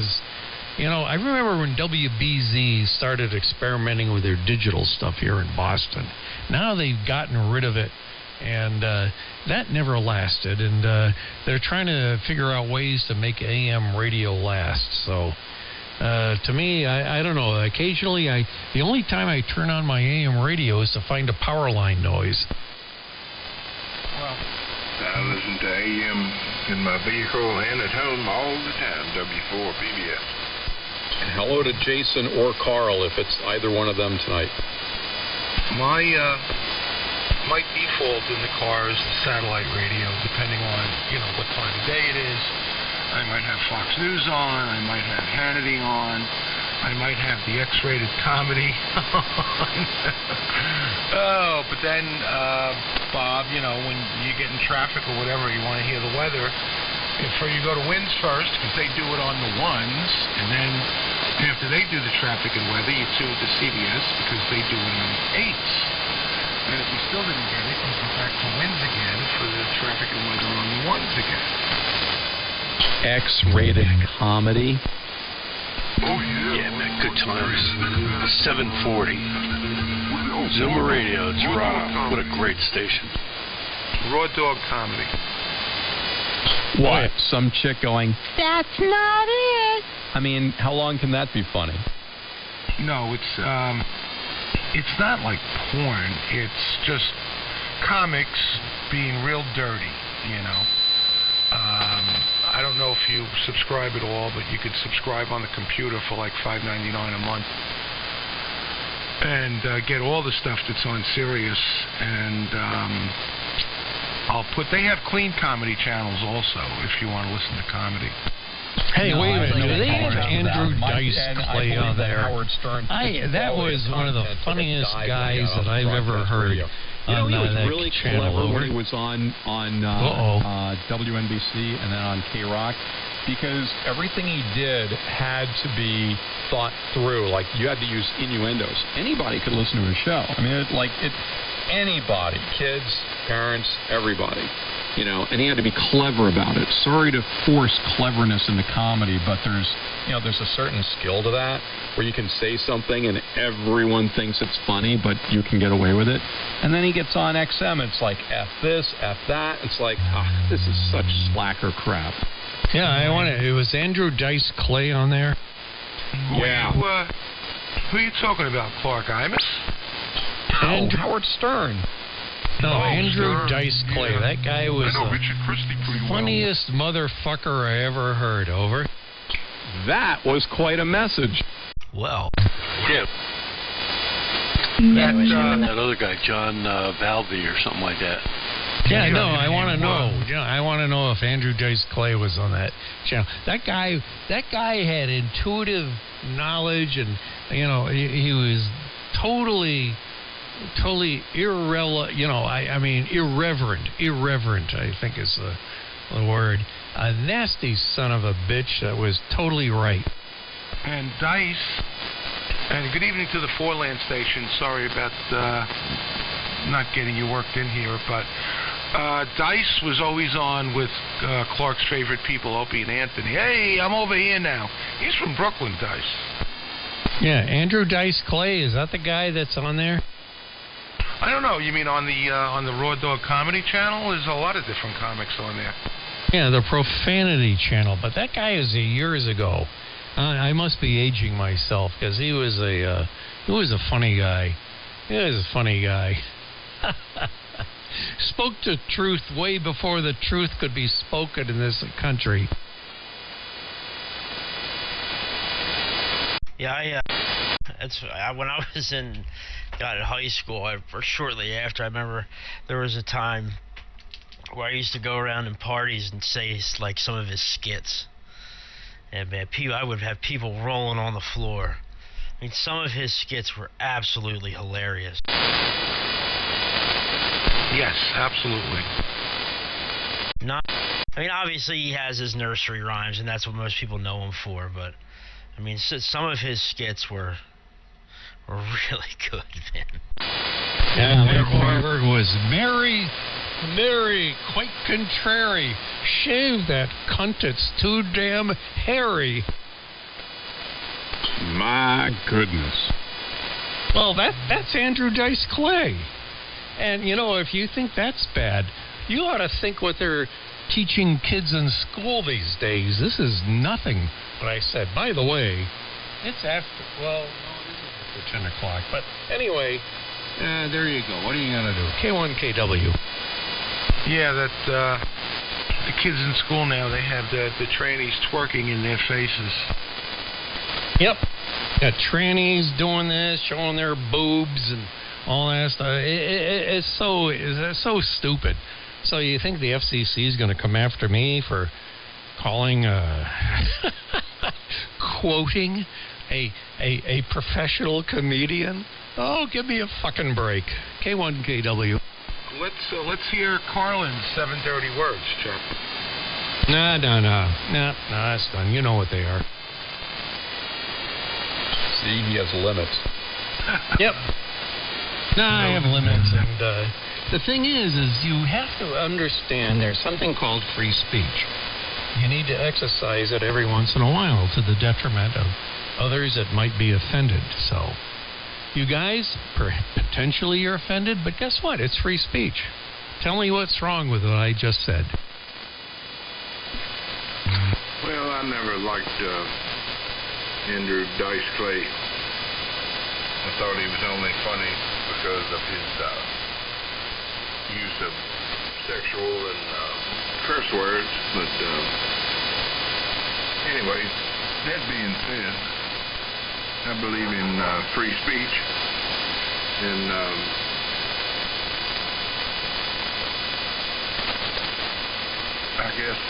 I remember when WBZ started experimenting with their digital stuff here in Boston. Now they've gotten rid of it. And that never lasted, and they're trying to figure out ways to make AM radio last. So, to me, I don't know. Occasionally, the only time I turn on my AM radio is to find a power line noise. Well, I listen to AM in my vehicle and at home all the time, W4 PBS. And hello to Jason or Carl if it's either one of them tonight. My default in the car is the satellite radio, depending on, what time of day it is. I might have Fox News on. I might have Hannity on. I might have the X-rated comedy on. But then, Bob, when you get in traffic or whatever, you want to hear the weather. You go to Winds First, because they do it on the ones, and then after they do the traffic and weather, you tune to CBS, because they do it on the 8s. And if we still didn't get it, you go back to Winds again for the traffic and weather on the ones again. X-rated comedy. Oh, yeah. Yeah, man, good times. 740. Zoomer Radio, Toronto. What a great station. Raw dog comedy. What? Some chick going, That's not it. I mean, how long can that be funny? No, it's not like porn. It's just comics being real dirty, I don't know if you subscribe at all, but you could subscribe on the computer for like $5.99 a month and get all the stuff that's on Sirius. And they have clean comedy channels also if you want to listen to comedy. Hey, wait a minute. Do they have Andrew Dice Clay on there? That was one of the funniest guys that I've ever heard. He was that really channel clever over. when he was on WNBC and then on K-Rock, because everything he did had to be thought through. Like, you had to use innuendos. Anybody could listen to his show. I mean, anybody, kids, parents, everybody. And he had to be clever about it. Sorry to force cleverness into comedy, but there's a certain skill to that where you can say something and everyone thinks it's funny, but you can get away with it. And then he gets on XM, and it's like, F this, F that. It's like, this is such slacker crap. Yeah, it was Andrew Dice Clay on there? Yeah. Who are you talking about, Clark Imus? Howard Stern. No, Andrew Stern. Dice Clay. Yeah. That guy was I know the Richard Christie pretty funniest motherfucker I ever heard. Over. That was quite a message. Well. Yeah. Never That other guy, John Valvey or something like that. Yeah, no, I want to know. Yeah, I want to know if Andrew Dice Clay was on that channel. That guy had intuitive knowledge, and he was totally irrelevant. I mean, irreverent. Irreverent, I think is the word. A nasty son of a bitch that was totally right. And Dice, and good evening to the Foreland station. Sorry about not getting you worked in here, but Dice was always on with Clark's favorite people, Opie and Anthony. Hey, I'm over here now. He's from Brooklyn, Dice. Yeah, Andrew Dice Clay, is that the guy that's on there? I don't know. You mean on the Raw Dog Comedy Channel? There's a lot of different comics on there. Yeah, the Profanity Channel, but that guy is years ago. I must be aging myself because he was a funny guy. He was a funny guy. Spoke the truth way before the truth could be spoken in this country. Yeah, when I was in high school, or shortly after, I remember there was a time where I used to go around in parties and say like some of his skits. And man, I would have people rolling on the floor. I mean, some of his skits were absolutely hilarious. Yes, absolutely. I mean, obviously he has his nursery rhymes, and that's what most people know him for. But I mean, some of his skits were really good, man. Yeah, Harvard was Mary, quite contrary. Shave that cunt, it's too damn hairy. My goodness. Well, that's Andrew Dice Clay. And, if you think that's bad, you ought to think what they're teaching kids in school these days. This is nothing what I said. By the way, it's after, well, no, it isn't after 10 o'clock. But anyway, there you go. What are you going to do? K1KW. Yeah, the kids in school now, they have the trannies twerking in their faces. Yep. Got trannies doing this, showing their boobs and all that stuff. It's so stupid. So you think the FCC is going to come after me for calling, quoting a professional comedian? Oh, give me a fucking break. K1KW. Let's hear Carlin's 7:30 words, Chuck. No, that's done. You know what they are. See, he has limits. Yep. I have limits, and the thing is you have to understand there's something called free speech. You need to exercise it every once in a while to the detriment of others that might be offended. So, you guys, potentially you're offended, but guess what? It's free speech. Tell me what's wrong with what I just said. Well, I never liked Andrew Dice Clay. I thought he was only funny because of his use of sexual and curse words. But anyway, that being said, I believe in free speech, and I guess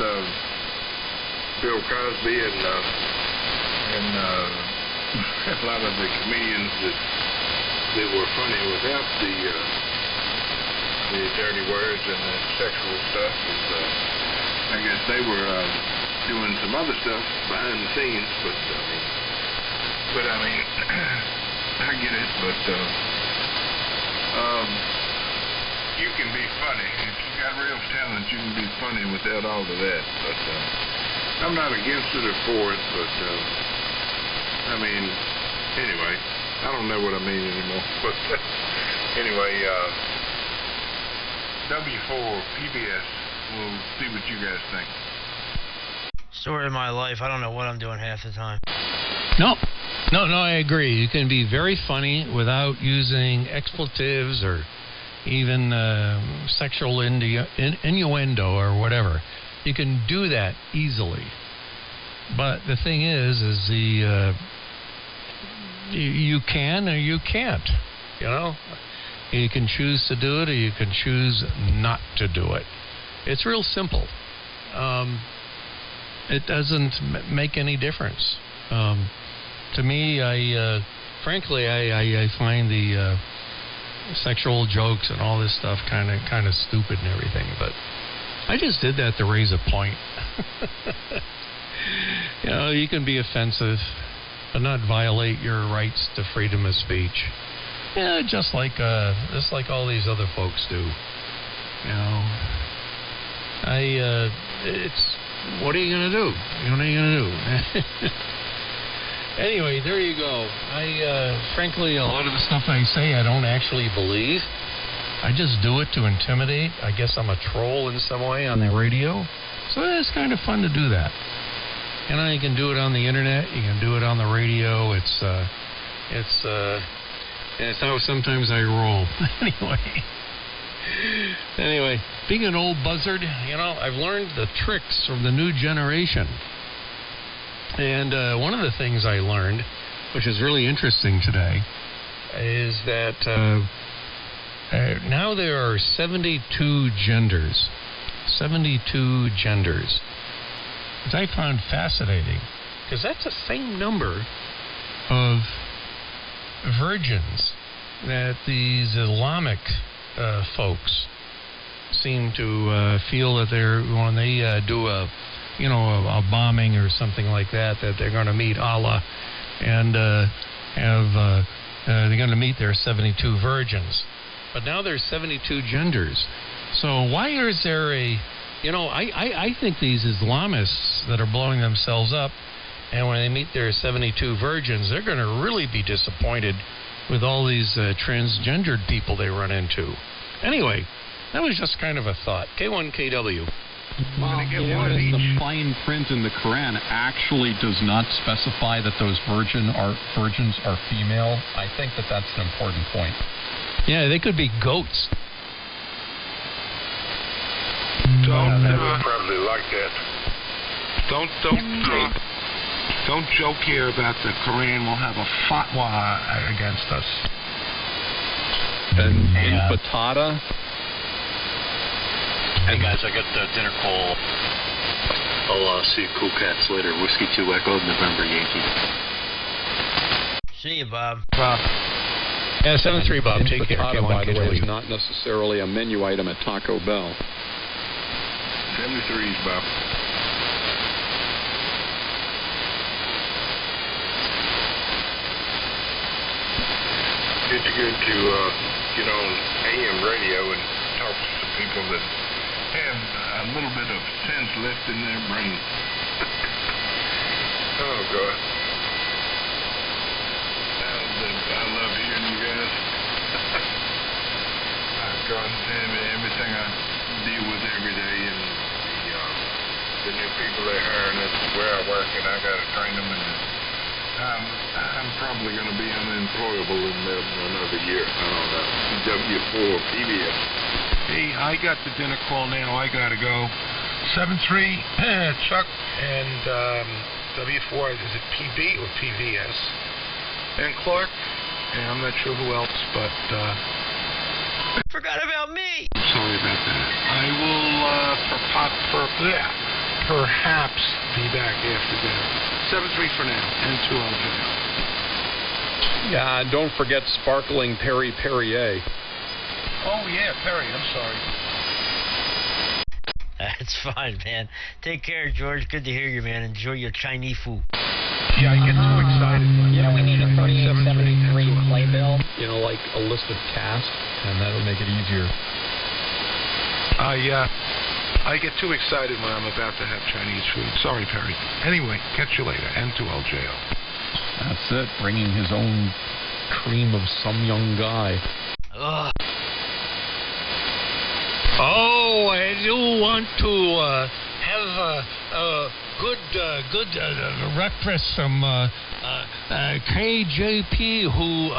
Bill Cosby and a lot of the comedians that were funny without the dirty words and the sexual stuff, I guess they were doing some other stuff behind the scenes, but I mean, I get it, but you can be funny. If you got real talent, you can be funny without all of that, but I'm not against it or for it, but I mean, anyway, I don't know what I mean anymore, but anyway, W4 PBS, we'll see what you guys think. Story of my life, I don't know what I'm doing half the time. No, I agree. You can be very funny without using expletives or even sexual innuendo or whatever. You can do that easily. But the thing is you can or you can't. You can choose to do it, or you can choose not to do it. It's real simple. It doesn't make any difference. To me, frankly, I find the sexual jokes and all this stuff kind of stupid and everything. But I just did that to raise a point. You can be offensive, but not violate your rights to freedom of speech. Yeah, just like all these other folks do. It's what are you gonna do? What are you gonna do? Anyway, there you go. Frankly, a lot of the stuff I say I don't actually believe. I just do it to intimidate. I guess I'm a troll in some way on the radio. So it's kind of fun to do that. You can do it on the internet. You can do it on the radio. It's how sometimes I roll. Anyway, being an old buzzard, I've learned the tricks from the new generation. And one of the things I learned, which is really interesting today, is that now there are 72 genders. 72 genders. Which I found fascinating, because that's the same number of virgins that these Islamic folks seem to feel that when they do a bombing or something like that they're going to meet Allah and they're going to meet their 72 virgins. But now there's 72 genders. So why is there I think these Islamists that are blowing themselves up, and when they meet their 72 virgins, they're going to really be disappointed with all these transgendered people they run into. Anyway, that was just kind of a thought. K1KW. The fine print in the Quran actually does not specify that those virgins are female. I think that's an important point. Yeah, they could be goats. Probably like that. Don't joke here about the Quran. We'll have a fatwa against us. And in Batata. Hey guys, I got the dinner call. I'll see you cool cats later. Whiskey 2 Echo, November Yankee. See you, Bob. Yeah, 7-3, Bob. And Take care. Batata, by the way, is not necessarily a menu item at Taco Bell. 73s, Bob. It's good to get on AM radio and talk to some people that have a little bit of sense left in their brain. Oh, God. I love hearing you guys. God, everything I deal with every day, and the new people they hire, and that's where I work, and I got to train them, and I'm probably going to be unemployable in another year. I don't know. W4 PBS. Hey, I got the dinner call now. I got to go. 7-3, Chuck, and W4, is it PB or PVS? And Clark, and I'm not sure who else, but Forgot about me. I'm sorry about that. I will perhaps be back after dinner. 7-3 for now, and 2 LJ. Yeah, and don't forget sparkling Perrier. Oh yeah, Perry. I'm sorry. That's fine, man. Take care, George. Good to hear you, man. Enjoy your Chinese food. Yeah, I get too excited. We need a 3873 playbill. Like a list of cast, and that'll make it easier. I get too excited when I'm about to have Chinese food. Sorry, Perry. Anyway, catch you later. N2LJO. That's it. Bringing his own cream of some young guy. Ugh. Oh, I do want to have a good reference from KJP, who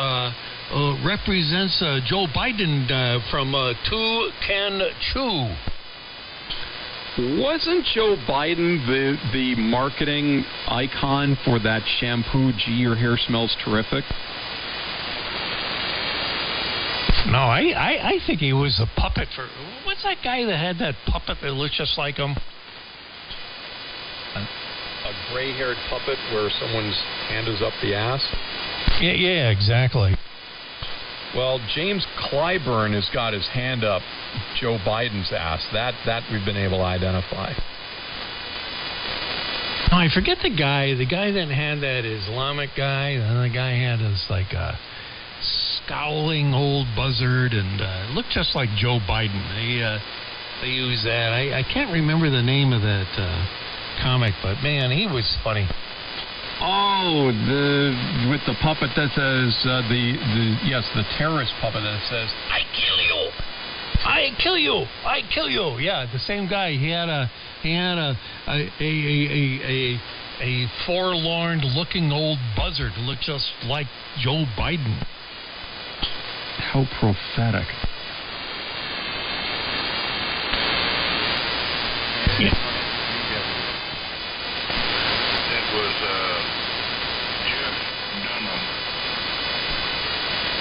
represents Joe Biden from Toucan Chew. Wasn't Joe Biden the marketing icon for that shampoo, Gee, your hair smells terrific? No, I think he was a puppet for... What's that guy that had that puppet that looked just like him? A gray-haired puppet where someone's hand is up the ass? Yeah, exactly. Well, James Clyburn has got his hand up Joe Biden's ass. That we've been able to identify. Oh, I forget the guy. The guy that had that Islamic guy. And the guy had this like a scowling old buzzard, and looked just like Joe Biden. They use that. I can't remember the name of that comic, but man, he was funny. Oh, with the puppet that says the terrorist puppet that says, "I kill you, I kill you, I kill you." Yeah, the same guy. He had a forlorn-looking old buzzard who looked just like Joe Biden. How prophetic. It was Jeff Dunham.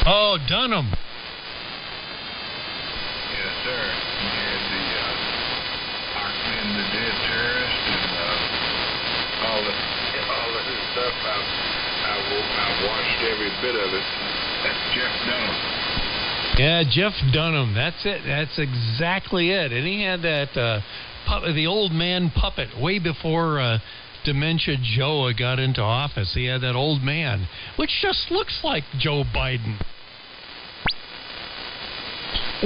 Oh, Dunham. Yes, sir. He had the Ahmed the Dead Terrorist and all of his stuff. I watched every bit of it. That's Jeff Dunham. Yeah, Jeff Dunham. That's it. That's exactly it. And he had that the old man puppet way before Dementia Joe got into office. He had that old man, which just looks like Joe Biden.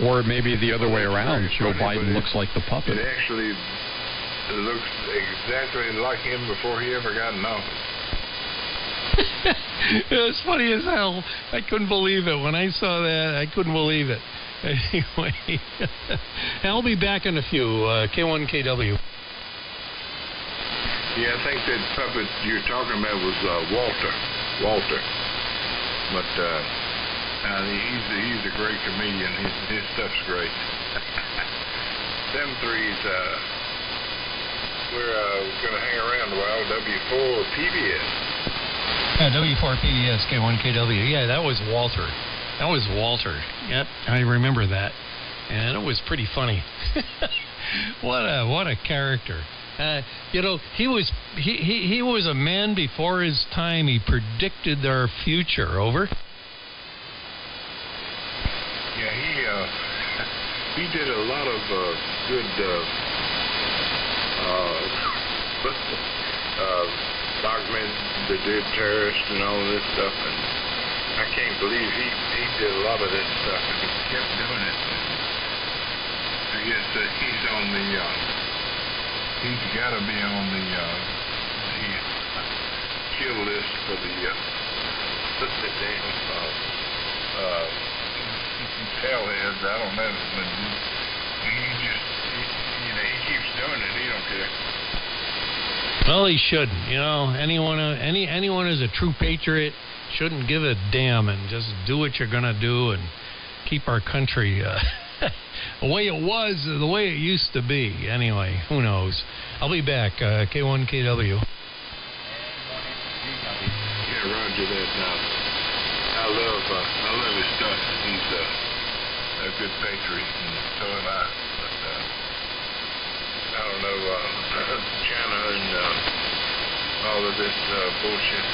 Or maybe the other way around. Joe Biden looks like the puppet. It actually looks exactly like him before he ever got in office. It was funny as hell. I couldn't believe it. When I saw that, I couldn't believe it. Anyway, I'll be back in a few. K1KW. Yeah, I think that puppet you're talking about was Walter. But he's a great comedian. His stuff's great. Them threes, we're going to hang around a while. W4 PBS. Yeah, W4 PBS, K1KW. Yeah, that was Walter. Yep, I remember that. And it was pretty funny. What a character. He was a man before his time. He predicted our future. Over. Yeah, he did a lot of good Dogman, the Dead Terrorist, and all this stuff. And I can't believe he did a lot of that stuff, and he kept doing it. I guess he's on the. He's got to be on the kill list for the damn hellheads. I don't know, but he keeps doing it. He don't care. Well, he shouldn't. Anyone who's a true patriot shouldn't give a damn and just do what you're gonna do and keep our country the way it was, the way it used to be. Anyway, who knows? I'll be back. K1KW. Yeah, Roger that. I love his stuff. He's a good patriot, and so am I. But I don't know, China and all of this bullshit.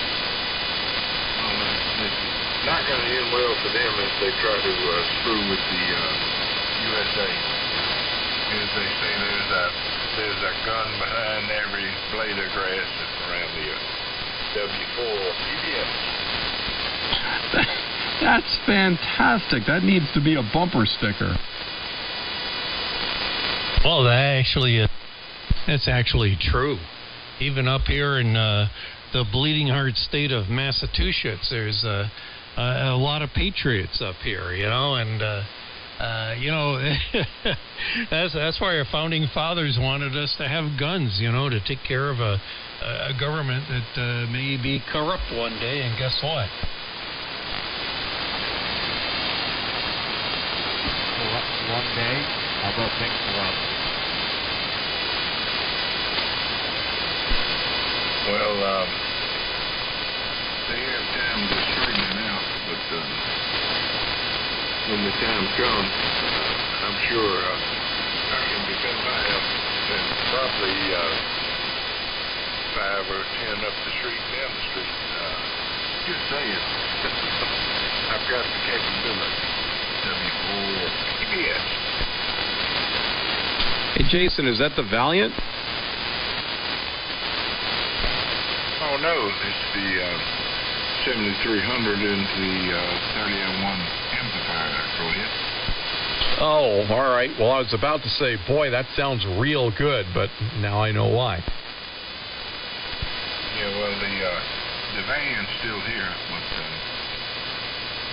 It's not going to end well for them if they try to screw with the USA. As they say, there's a gun behind every blade of grass that's around the W4 PBS. That's fantastic. That needs to be a bumper sticker. Well, that's actually true. Even up here in the bleeding heart state of Massachusetts, there's a lot of patriots up here, and that's why our founding fathers wanted us to have guns, to take care of a government that may be corrupt one day. And guess what? One day, how about being corrupt? Well, they have time to straighten it out, but when the time comes. I'm sure I can defend myself and probably 5 or 10 up the street, down the street. Just saying. I've got the capability. W4 PBS. Hey, Jason, is that the Valiant? Oh, no, it's the 7300 and the 3001 amplifier for you. Oh, all right. Well, I was about to say, boy, that sounds real good, but now I know why. Yeah, well, the van's still here, but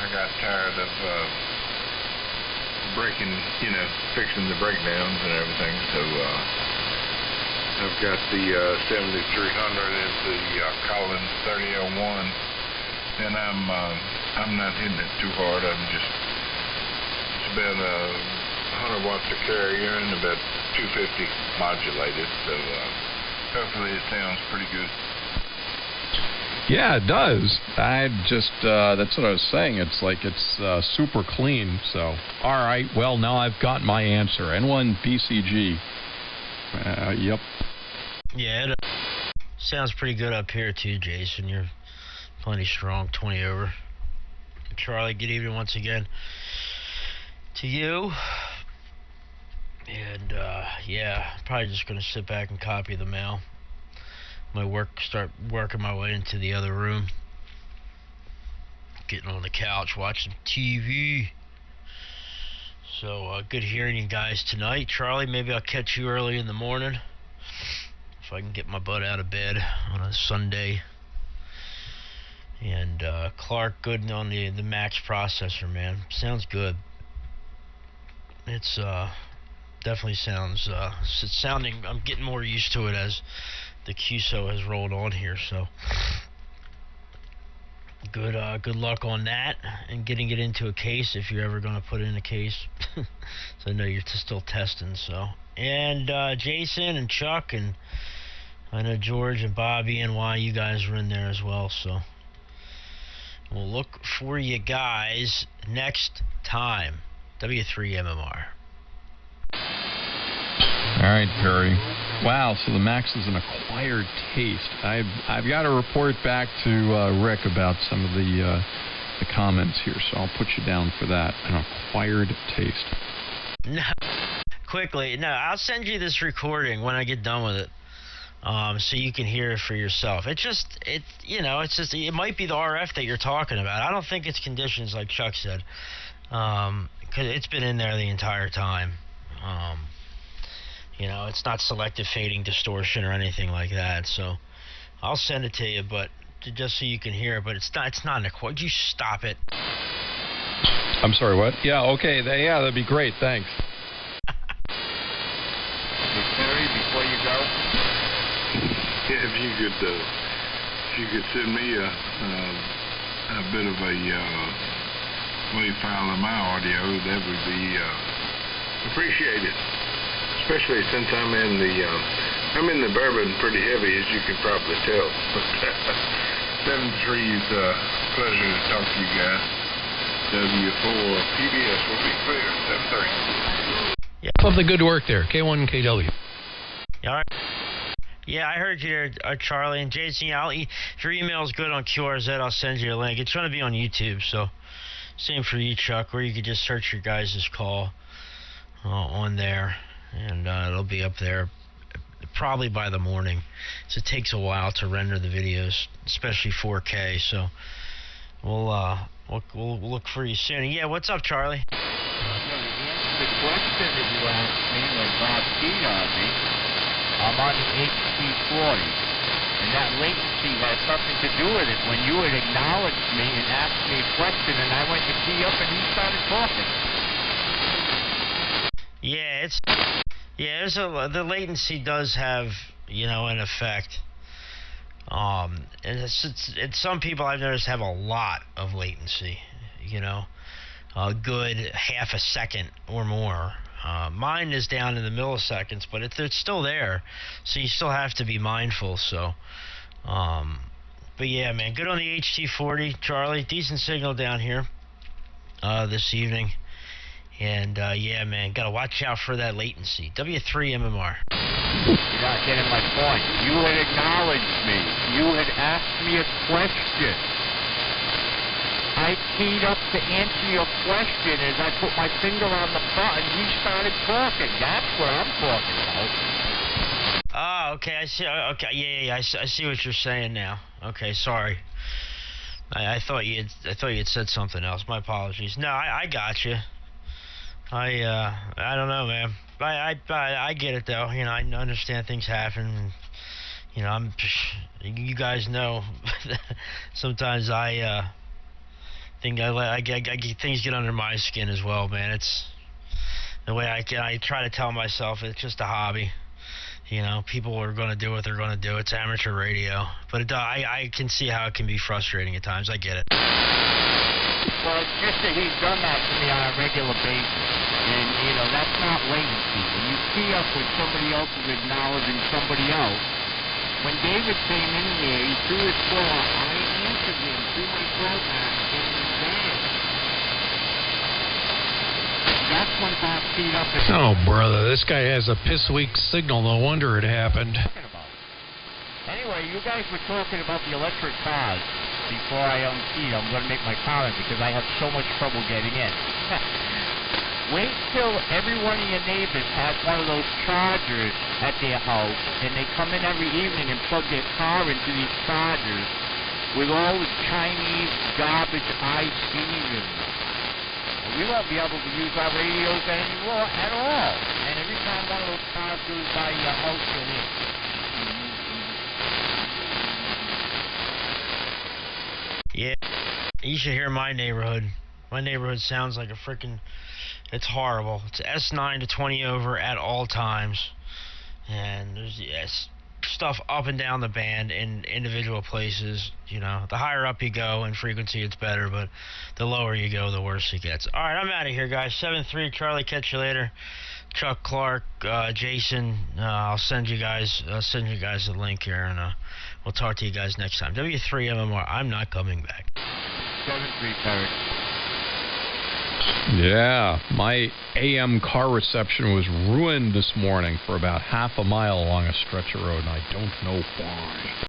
I got tired of fixing the breakdowns and everything, so I've got the 7300 and the Collins 3001, and I'm not hitting it too hard. It's about 100 watts of carrier and about 250 modulated, so hopefully it sounds pretty good. Yeah, it does. That's what I was saying. It's like it's super clean. So, all right. Well, now I've got my answer. N1 BCG. Yep. Yeah, it sounds pretty good up here too, Jason. You're plenty strong, 20 over. Charlie, good evening once again to you. And yeah, probably just gonna sit back and copy the mail. Start working my way into the other room. Getting on the couch, watching TV. So, good hearing you guys tonight. Charlie, maybe I'll catch you early in the morning. If I can get my butt out of bed on a Sunday. And, Clark, good on the Max processor, man. Sounds good. It's, definitely sounds, it's sounding, I'm getting more used to it as the QSO has rolled on here, so good luck on that and getting it into a case if you're ever going to put it in a case. So I know you're still testing. So, and Jason and Chuck, and I know George and Bobby and Y, you guys were in there as well. So we'll look for you guys next time. W3MMR. All right, Perry. Wow, so the Max is an acquired taste. I've got to report back to Rick about some of the comments here, so I'll put you down for that. An acquired taste. No, quickly. No, I'll send you this recording when I get done with it, so you can hear it for yourself. It might be the RF that you're talking about. I don't think it's conditions like Chuck said, because it's been in there the entire time. It's not selective fading distortion or anything like that. So I'll send it to you, but just so you can hear it. But it's not an acquired. You stop it. I'm sorry, what? Yeah, okay. That'd be great. Thanks. Terry, before you go, If you could send me a bit of a wave file of my audio, that would be appreciated. Especially since I'm in the bourbon pretty heavy, as you can probably tell. 7-3's pleasure to talk to you guys. W4 PBS will be clear. 7:30. Yeah. Keep up the good work there. K1 and KW. All right. Yeah, I heard you, Charlie and Jason. If your email is good on QRZ, I'll send you a link. It's going to be on YouTube, so same for you, Chuck, or you could just search your guys' call on there. And it'll be up there probably by the morning. So it takes a while to render the videos, especially 4K. So we'll look for you soon. Yeah, what's up, Charlie? The question that you asked me when Bob keyed on me, I'm on the HT40, and that latency has something to do with it. When you had acknowledged me and asked me a question, and I went to key up, and he started talking. Yeah, the latency does have, an effect. And it's some people I've noticed have a lot of latency, a good half a second or more. Mine is down in the milliseconds, but it's still there, so you still have to be mindful. So, but yeah, man, good on the HT40, Charlie. Decent signal down here this evening. And, yeah, man, got to watch out for that latency. W3MMR. You're not getting my point. You had acknowledged me. You had asked me a question. I keyed up to answer your question as I put my finger on the button. We started talking. That's what I'm talking about. Oh, okay, I see. Okay, yeah, I see what you're saying now. Okay, sorry. I thought you had said something else. My apologies. No, I got you. I don't know, man. I get it though. You know, I understand things happen. You know, you guys know. Sometimes I think things get under my skin as well, man. It's the way I try to tell myself it's just a hobby. You know, people are going to do what they're going to do. It's amateur radio. But I can see how it can be frustrating at times. I get it. Well, it's just that he's done that to me on a regular basis. And, you know, that's not latency. When you key up when somebody else is acknowledging somebody else, when David came in here, he threw his call. I answered him through my program in advance. That's when Bob keyed up. Oh, brother, this guy has a piss weak signal. No wonder it happened. Anyway, you guys were talking about the electric cars. Before I unkeyed, I'm going to make my comment because I have so much trouble getting in. Wait till every one of your neighbors has one of those chargers at their house, and they come in every evening and plug their car into these chargers with all the Chinese garbage ICs in them. We won't be able to use our radios anymore at all. And every time one of those cars goes by your house, you'll hear. Yeah, you should hear my neighborhood. My neighborhood sounds like a freaking... It's horrible. It's S9 to 20 over at all times. And there's stuff up and down the band in individual places. You know, the higher up you go in frequency, it's better. But the lower you go, the worse it gets. All right, I'm out of here, guys. 7-3, Charlie, catch you later. Chuck, Clark, Jason, I'll send you guys a link here, and we'll talk to you guys next time. W3MMR, I'm not coming back. 7-3, Barrett. Yeah, my AM car reception was ruined this morning for about half a mile along a stretch of road, and I don't know why.